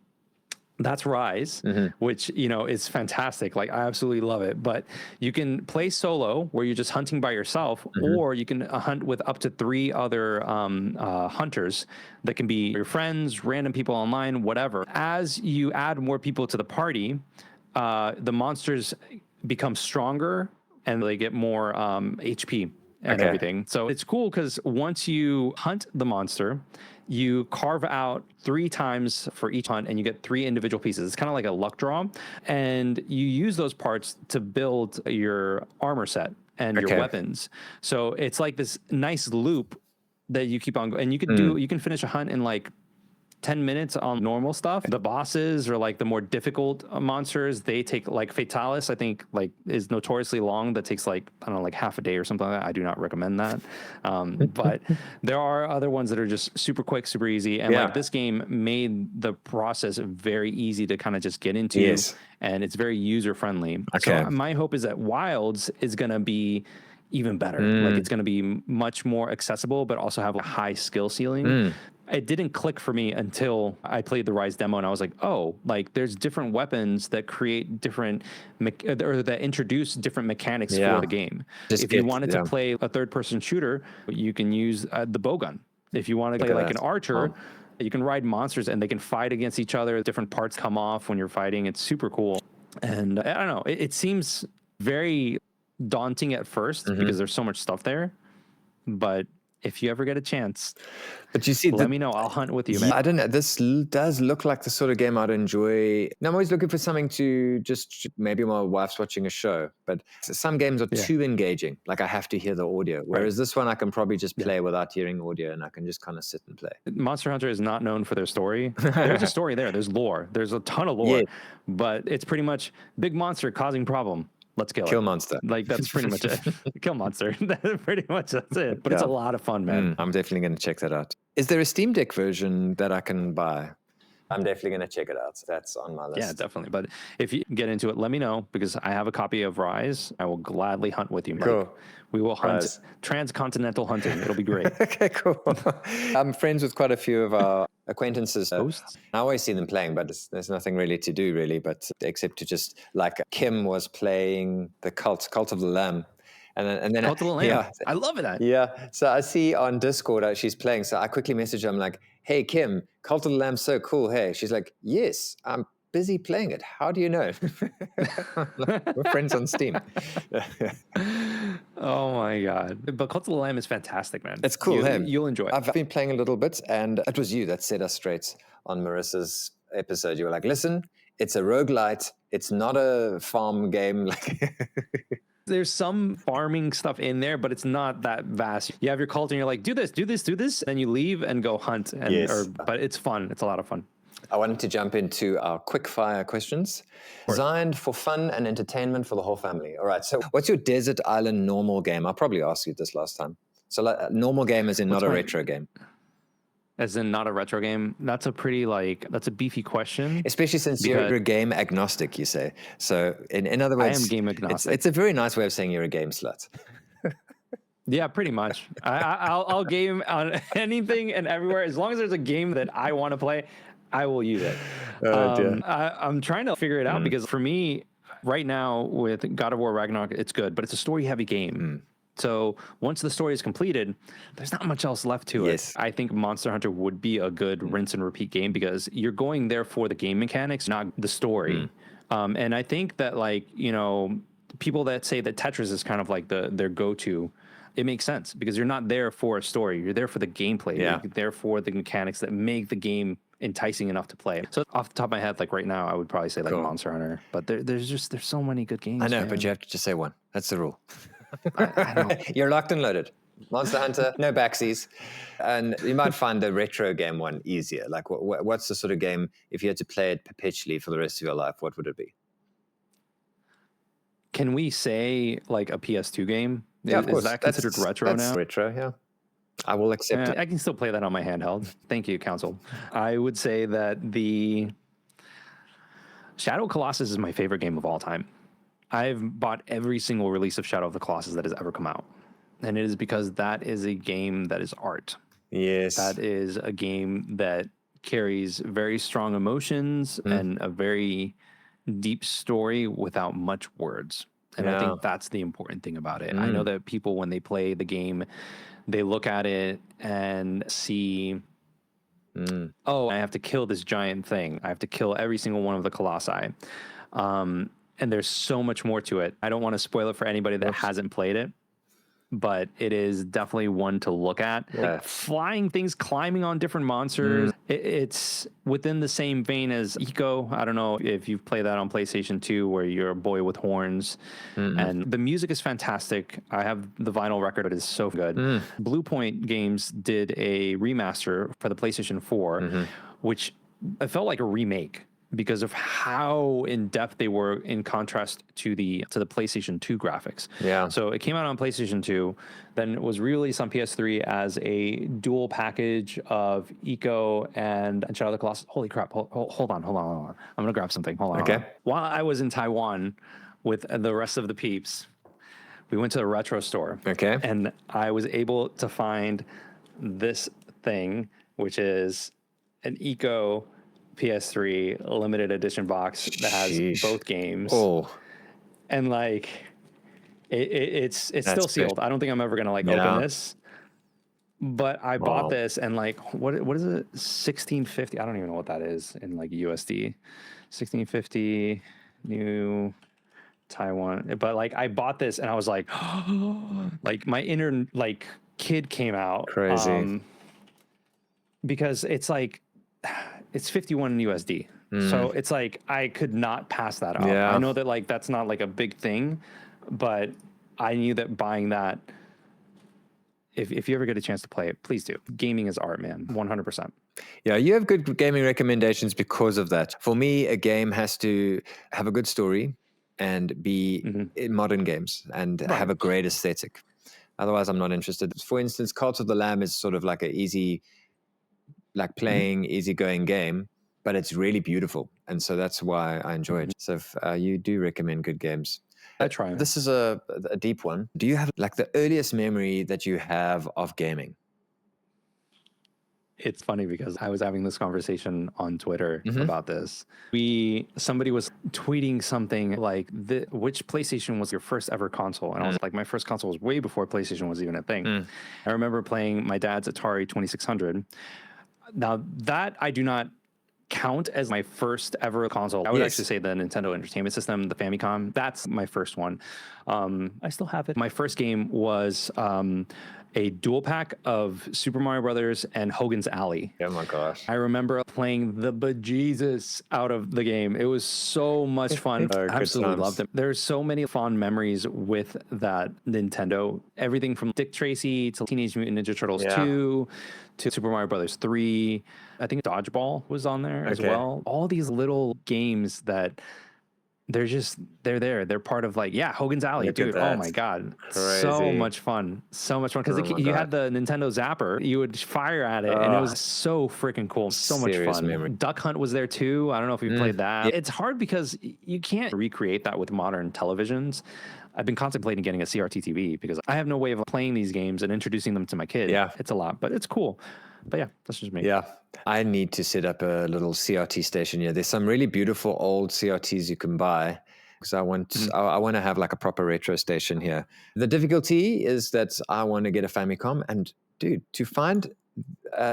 That's Rise, which, you know, is fantastic. Like, I absolutely love it. But you can play solo where you're just hunting by yourself, or you can hunt with up to 3 other hunters that can be your friends, random people online, whatever. As you add more people to the party, the monsters become stronger and they get more HP and everything. So it's cool because once you hunt the monster, you carve out 3 times for each hunt and you get 3 individual pieces. It's kind of like a luck draw. And you use those parts to build your armor set and your weapons. So it's like this nice loop that you keep on going. And you can you can finish a hunt in like 10 minutes on normal stuff. The bosses or like the more difficult monsters, they take like Fatalis, I think like is notoriously long. That takes like, I don't know, like half a day or something like that. I do not recommend that. But there are other ones that are just super quick, super easy. And like this game made the process very easy to kind of just get into. And it's very user friendly. So my hope is that Wilds is going to be even better. Like it's going to be much more accessible, but also have a high skill ceiling. It didn't click for me until I played the Rise demo and I was like, oh, like there's different weapons that create different, or that introduce different mechanics for the game. If you wanted to play a third person shooter, you can use the bowgun. If you want to play like an archer, you can ride monsters and they can fight against each other. Different parts come off when you're fighting. It's super cool. And I don't know, it seems very daunting at first because there's so much stuff there, but if you ever get a chance, but you see, let me know. I'll hunt with you, man. I don't know. This does look like the sort of game I'd enjoy. Now, I'm always looking for something to just, maybe my wife's watching a show, but some games are too engaging. Like I have to hear the audio. Whereas this one, I can probably just play without hearing audio and I can just kind of sit and play. Monster Hunter is not known for their story. There's a story there. There's lore. There's a ton of lore, but it's pretty much big monster causing problem. Let's kill it. Kill monster. Like, that's pretty much it. Kill monster. Pretty much that's it. But it's a lot of fun, man. I'm definitely going to check that out. Is there a Steam Deck version that I can buy? I'm definitely going to check it out. That's on my list. Yeah, definitely. But if you get into it, let me know because I have a copy of Rise. I will gladly hunt with you, Mike. Cool. We will hunt transcontinental hunting. It'll be great. Okay, cool. I'm friends with quite a few of our acquaintances. Hosts? I always see them playing, but there's nothing really to do, really, but except to just, like Kim was playing the Cult of the Lamb. And then Cult of the Lamb. I love that. Yeah. So I see on Discord she's playing. So I quickly message her. I'm like, hey, Kim, Cult of the Lamb's so cool. Hey, she's like, yes, I'm busy playing it. How do you know? We're friends on Steam. Oh my God. But Cult of the Lamb is fantastic, man. It's cool. You'll enjoy it. I've been playing a little bit and it was you that set us straight on Marissa's episode. You were like, listen, it's a roguelite. It's not a farm game. There's some farming stuff in there, but it's not that vast. You have your cult and you're like, do this, do this, do this. And you leave and go hunt. But it's fun. It's a lot of fun. I wanted to jump into our quickfire questions. Designed for fun and entertainment for the whole family. All right. So what's your desert island normal game? I probably asked you this last time. So like, normal game as in not a retro game. As in not a retro game? That's a pretty that's a beefy question. Especially since you're a game agnostic, you say. So in other words, I am game agnostic. It's a very nice way of saying you're a game slut. Yeah, pretty much. I'll game on anything and everywhere. As long as there's a game that I want to play, I will use it. Dear. I'm trying to figure it out because for me, right now with God of War Ragnarok, it's good, but it's a story-heavy game. So once the story is completed, there's not much else left to it. I think Monster Hunter would be a good rinse and repeat game because you're going there for the game mechanics, not the story. And I think that, like, you know, people that say that Tetris is kind of like their go-to, it makes sense because you're not there for a story. You're there for the gameplay. You're there for the mechanics that make the game enticing enough to play. So off the top of my head, like right now, I would probably say like Monster Hunter. But there's so many good games. I know, man. but you have to just say one. That's the rule. I know. You're locked and loaded. Monster Hunter, no backsies. And you might find the retro game one easier. Like what's the sort of game, if you had to play it perpetually for the rest of your life, what would it be? Can we say like a PS2 game? Yeah, of course. Is that considered retro now? Retro, yeah. I will accept it. I can still play that on my handheld. Thank you, Council. I would say that the Shadow of Colossus is my favorite game of all time. I've bought every single release of Shadow of the Colossus that has ever come out. And it is because that is a game that is art. Yes. That is a game that carries very strong emotions and a very deep story without much words. And I think that's the important thing about it. I know that people, when they play the game, they look at it and see, oh, I have to kill this giant thing. I have to kill every single one of the colossi. And there's so much more to it. I don't want to spoil it for anybody that hasn't played it, but it is definitely one to look at. Like flying things, climbing on different monsters. It's within the same vein as Ico. I don't know if you've played that on PlayStation 2 where you're a boy with horns. And the music is fantastic. I have the vinyl record. It is so good. Blue Point Games did a remaster for the PlayStation 4, which it felt like a remake, because of how in depth they were in contrast to the PlayStation 2 graphics. Yeah. So it came out on PlayStation 2, then it was released on PS3 as a dual package of Ico and Shadow of the Colossus. Holy crap! Hold on. I'm gonna grab something. Hold on. Okay. While I was in Taiwan with the rest of the peeps, we went to a retro store. Okay. And I was able to find this thing, which is an Ico PS3 limited edition box that has both games. And like it's still sealed. I don't think I'm ever gonna like open this, but I bought this, and like what is it, 1650? I don't even know what that is in like USD. 1650 new Taiwan. But like I bought this and I was like, like my inner like kid came out. Crazy. Because it's like, it's 51 USD. So it's like, I could not pass that up. I know that like, that's not like a big thing, but I knew that buying that, if you ever get a chance to play it, please do. Gaming is art, man. 100%. Yeah, you have good gaming recommendations because of that. For me, a game has to have a good story and be in modern games and have a great aesthetic. Otherwise, I'm not interested. For instance, Cult of the Lamb is sort of like an easy, like playing, easygoing game, but it's really beautiful. And so that's why I enjoy it. So if, you do recommend good games. I try. This is a deep one. Do you have like the earliest memory that you have of gaming? It's funny because I was having this conversation on Twitter about this. Somebody was tweeting something like, which PlayStation was your first ever console? And I was like, my first console was way before PlayStation was even a thing. I remember playing my dad's Atari 2600. Now that I do not count as my first ever console. I would actually say the Nintendo Entertainment System, the Famicom. That's my first one. I still have it. My first game was a dual pack of Super Mario Brothers and Hogan's Alley. Oh my gosh. I remember playing the bejesus out of the game. It was so much fun. Absolutely loved it. There's so many fond memories with that Nintendo. Everything from Dick Tracy to Teenage Mutant Ninja Turtles 2 to Super Mario Brothers 3. I think Dodgeball was on there as well. All these little games that they're there. They're part of like, Hogan's Alley, dude. Oh my God. Crazy. So much fun. Because you had the Nintendo Zapper. You would fire at it and it was so freaking cool. So much fun. Memory. Duck Hunt was there too. I don't know if you played that. It's hard because you can't recreate that with modern televisions. I've been contemplating getting a CRT TV because I have no way of playing these games and introducing them to my kid. Yeah. It's a lot, but it's cool. But yeah, that's just me. Yeah. I need to set up a little CRT station here. There's some really beautiful old CRTs you can buy, because I want to have like a proper retro station here. The difficulty is that I want to get a Famicom, and dude, to find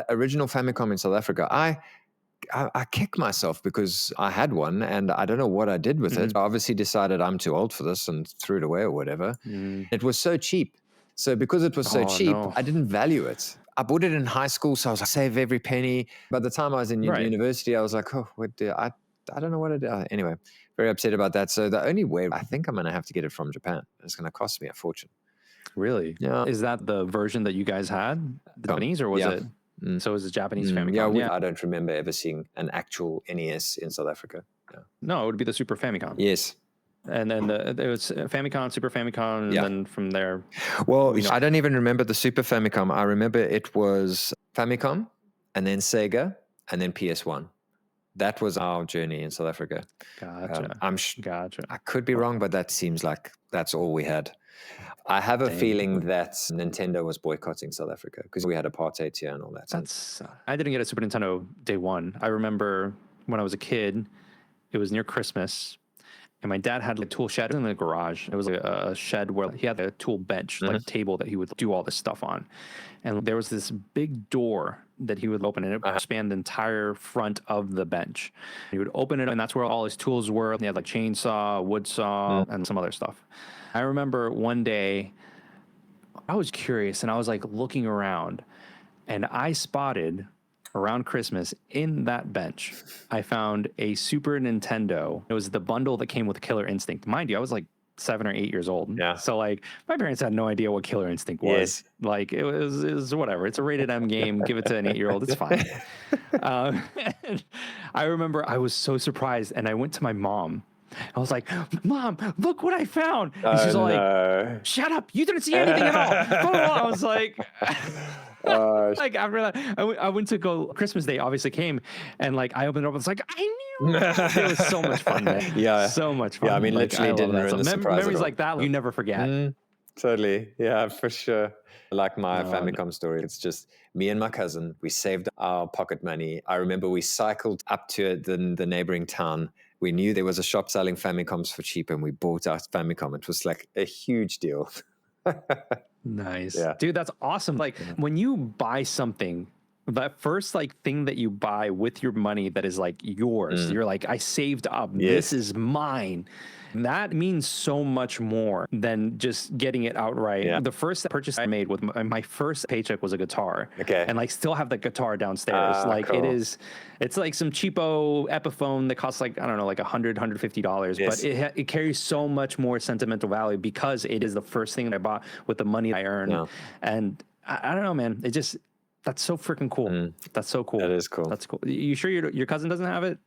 original Famicom in South Africa, I kick myself because I had one and I don't know what I did with it. I obviously decided I'm too old for this and threw it away or whatever. It was so cheap. So because it was so cheap, I didn't value it. I bought it in high school, so I was like, save every penny. By the time I was in university, I was like, oh, what do I don't know what to do. Anyway, very upset about that. So the only way, I think I'm going to have to get it from Japan. It's going to cost me a fortune. Really? Yeah. Is that the version that you guys had, the Japanese, or was it? So it was a Japanese Famicom? Yeah, I don't remember ever seeing an actual NES in South Africa. Yeah. No, it would be the Super Famicom. Yes. And then it was Famicom, Super Famicom, and then from there. Well, I don't even remember the Super Famicom. I remember it was Famicom, and then Sega, and then PS1. That was our journey in South Africa. Gotcha. Gotcha. I could be wrong, but that seems like that's all we had. I have a feeling that Nintendo was boycotting South Africa because we had apartheid here and all that. I didn't get a Super Nintendo day one. I remember when I was a kid, it was near Christmas, and my dad had a tool shed in the garage. It was like a shed where he had a tool bench, like a table that he would do all this stuff on. And there was this big door that he would open, and it spanned the entire front of the bench. He would open it, and that's where all his tools were. He had like chainsaw, wood saw, and some other stuff. I remember one day I was curious and I was like looking around, and I spotted around Christmas in that bench, I found a Super Nintendo. It was the bundle that came with Killer Instinct. Mind you, I was like 7 or 8 years old. Yeah. So like my parents had no idea what Killer Instinct was. Yes. Like it was whatever. It's a rated M game. Give it to an 8-year-old. It's fine. And I remember I was so surprised, and I went to my mom. I was like, Mom, look what I found. And she's like, shut up. You didn't see anything at all. I was like, like after that, I went to go Christmas Day obviously came, and like I opened it up and it's like, I knew it was so much fun, man. Yeah. So much fun. Yeah, I mean, like, literally didn't ruin the surprise. Memories like that, you never forget. Totally. Yeah, for sure. Like my Famicom story, it's just me and my cousin, we saved our pocket money. I remember we cycled up to the neighboring town. We knew there was a shop selling Famicoms for cheap, and we bought our Famicom. It was like a huge deal. Nice. Yeah. Dude, that's awesome. Like when you buy something, that first like thing that you buy with your money that is like yours, you're like, I saved up. Yes. This is mine. That means so much more than just getting it outright. Yeah. The first purchase I made with my first paycheck was a guitar. Okay. And like still have the guitar downstairs. Like cool. It's like some cheapo Epiphone that costs like, I don't know, like $100, $150. Yes. But it carries so much more sentimental value because it is the first thing that I bought with the money I earned. Yeah. And I don't know, man. That's so freaking cool. That's so cool. That is cool. That's cool. You sure your cousin doesn't have it?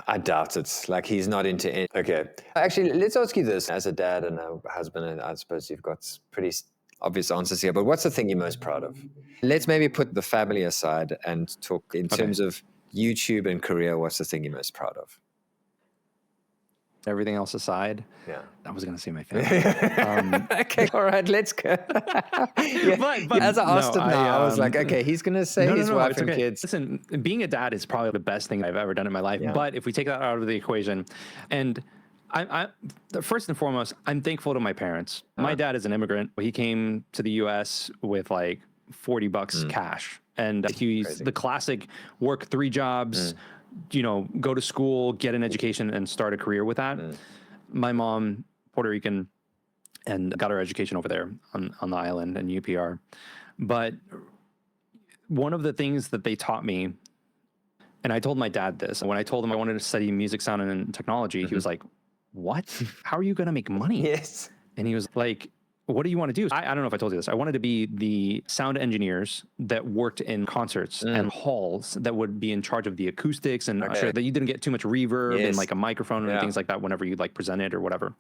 I doubt it. Like he's not into it. Okay. Actually, let's ask you this. As a dad and a husband, and I suppose you've got pretty obvious answers here, but what's the thing you're most proud of? Let's maybe put the family aside and talk in terms of YouTube and career. What's the thing you're most proud of? Everything else aside, I was going to say my family. Okay, all right, let's go. But as I asked him now, I was like, okay, he's going to say his wife and kids. Listen, being a dad is probably the best thing I've ever done in my life. Yeah. But if we take that out of the equation, and I first and foremost, I'm thankful to my parents. My dad is an immigrant. He came to the U.S. with like $40 cash, and he's the classic work 3 jobs. Go to school, get an education, and start a career with that. My mom, Puerto Rican, and got her education over there on the island in UPR. But one of the things that they taught me, and I told my dad this, when I told him I wanted to study music, sound, and technology, he was like, what? How are you going to make money? Yes. And he was like, what do you want to do? I don't know if I told you this. I wanted to be the sound engineers that worked in concerts and halls that would be in charge of the acoustics and sure that you didn't get too much reverb and like a microphone and things like that whenever you like present it or whatever.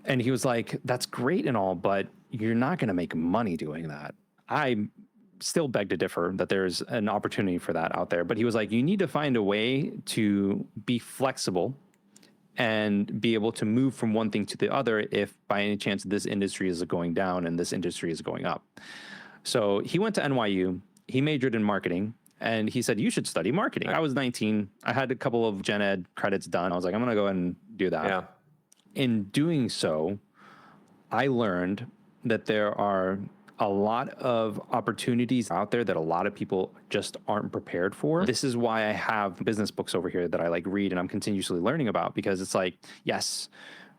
And he was like, that's great and all, but you're not going to make money doing that. I still beg to differ that there's an opportunity for that out there. But he was like, you need to find a way to be flexible and be able to move from one thing to the other if by any chance this industry is going down and this industry is going up. So he went to NYU he majored in marketing. And he said, you should study marketing. I was 19. I had a couple of gen ed credits done. I was like, I'm going to go ahead and do that. Yeah. In doing so, I learned that there are a lot of opportunities out there that a lot of people just aren't prepared for. This is why I have business books over here that I like read and I'm continuously learning about, because it's like, yes,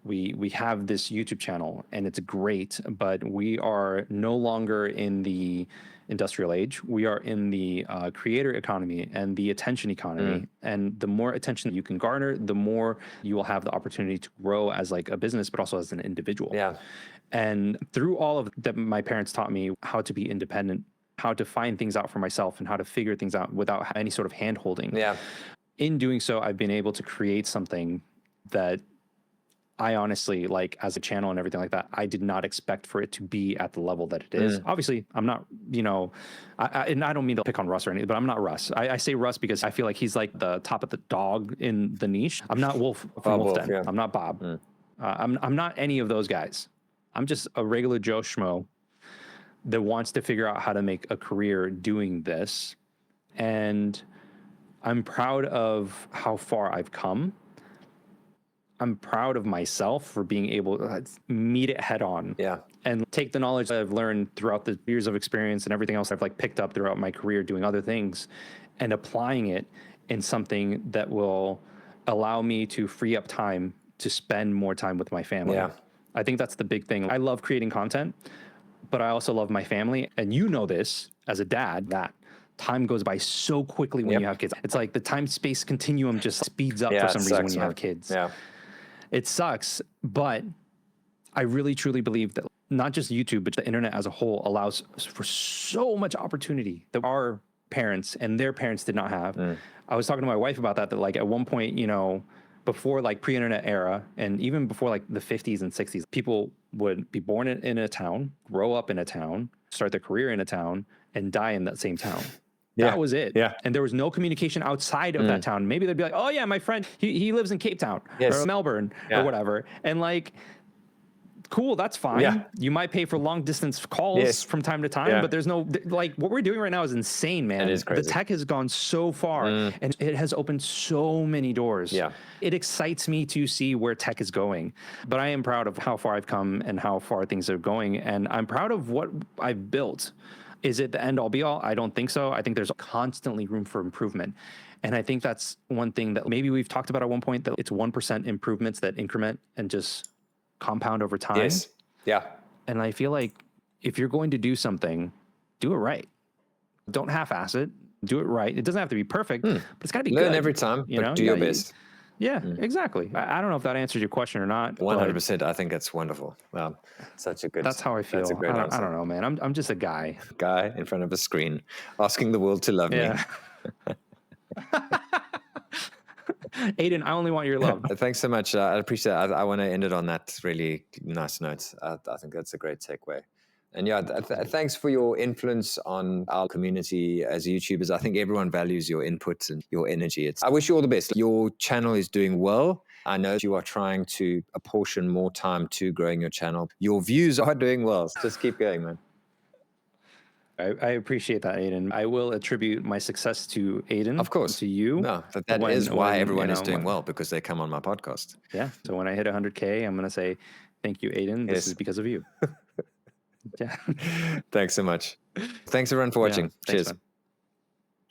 we have this YouTube channel and it's great, but we are no longer in the industrial age. We are in the creator economy and the attention economy. And the more attention you can garner, the more you will have the opportunity to grow as like a business, but also as an individual. Yeah. And through all of that, my parents taught me how to be independent, how to find things out for myself, and how to figure things out without any sort of hand holding. Yeah. In doing so, I've been able to create something that I honestly, like, as a channel and everything like that, I did not expect for it to be at the level that it is. Obviously, I'm not, you know, and I don't mean to pick on Russ or anything, but I'm not Russ. I say Russ because I feel like he's like the top of the dog in the niche. I'm not Wolf from Wolf Den. I'm not Bob. I'm not any of those guys. I'm just a regular Joe Schmo that wants to figure out how to make a career doing this. And I'm proud of how far I've come. I'm proud of myself for being able to meet it head on. Yeah. And take the knowledge that I've learned throughout the years of experience and everything else I've like picked up throughout my career doing other things and applying it in something that will allow me to free up time to spend more time with my family. Yeah. I think that's the big thing. I love creating content, but I also love my family. And you know this as a dad, that time goes by so quickly when you have kids. It's like the time-space continuum just speeds up for some reason when you have kids. Yeah. It sucks, but I really truly believe that not just YouTube, but the internet as a whole allows for so much opportunity that our parents and their parents did not have. I was talking to my wife about that like at one point, you know, before like pre-internet era and even before like the 50s and 60s, people would be born in a town, grow up in a town, start their career in a town, and die in that same town. That was it. Yeah. And there was no communication outside of that town. Maybe they'd be like, oh yeah, my friend, he lives in Cape Town or Melbourne or whatever. And like, cool, that's fine. Yeah. You might pay for long distance calls from time to time, but there's no, like what we're doing right now is insane, man. It is crazy. The tech has gone so far and it has opened so many doors. Yeah. It excites me to see where tech is going, but I am proud of how far I've come and how far things are going. And I'm proud of what I've built. Is it the end all be all? I don't think so. I think there's constantly room for improvement. And I think that's one thing that maybe we've talked about at one point, that it's 1% improvements that increment and just compound over time. Yes. Yeah. And I feel like if you're going to do something, do it right. Don't half-ass it. Do it right. It doesn't have to be perfect, but it's got to be good. Learn every time, but do your best. Yeah, exactly. I don't know if that answered your question or not. 100%. I think it's wonderful. Wow. Such a good. That's how I feel. That's a great answer. I don't know, man. I'm just a guy. Guy in front of a screen asking the world to love me. Adin, I only want your love. Thanks so much. I appreciate it. I want to end it on that really nice note. I think that's a great segue. And yeah, thanks for your influence on our community as YouTubers. I think everyone values your input and your energy. I wish you all the best. Your channel is doing well. I know you are trying to apportion more time to growing your channel. Your views are doing well. Just keep going, man. I appreciate that, Adin. I will attribute my success to Adin. Of course. To you. No, but that is why everyone is doing well, because they come on my podcast. Yeah. So when I hit 100K, I'm going to say, thank you, Adin. This is because of you. Yeah. Thanks so much. Thanks everyone for watching. Cheers. Man.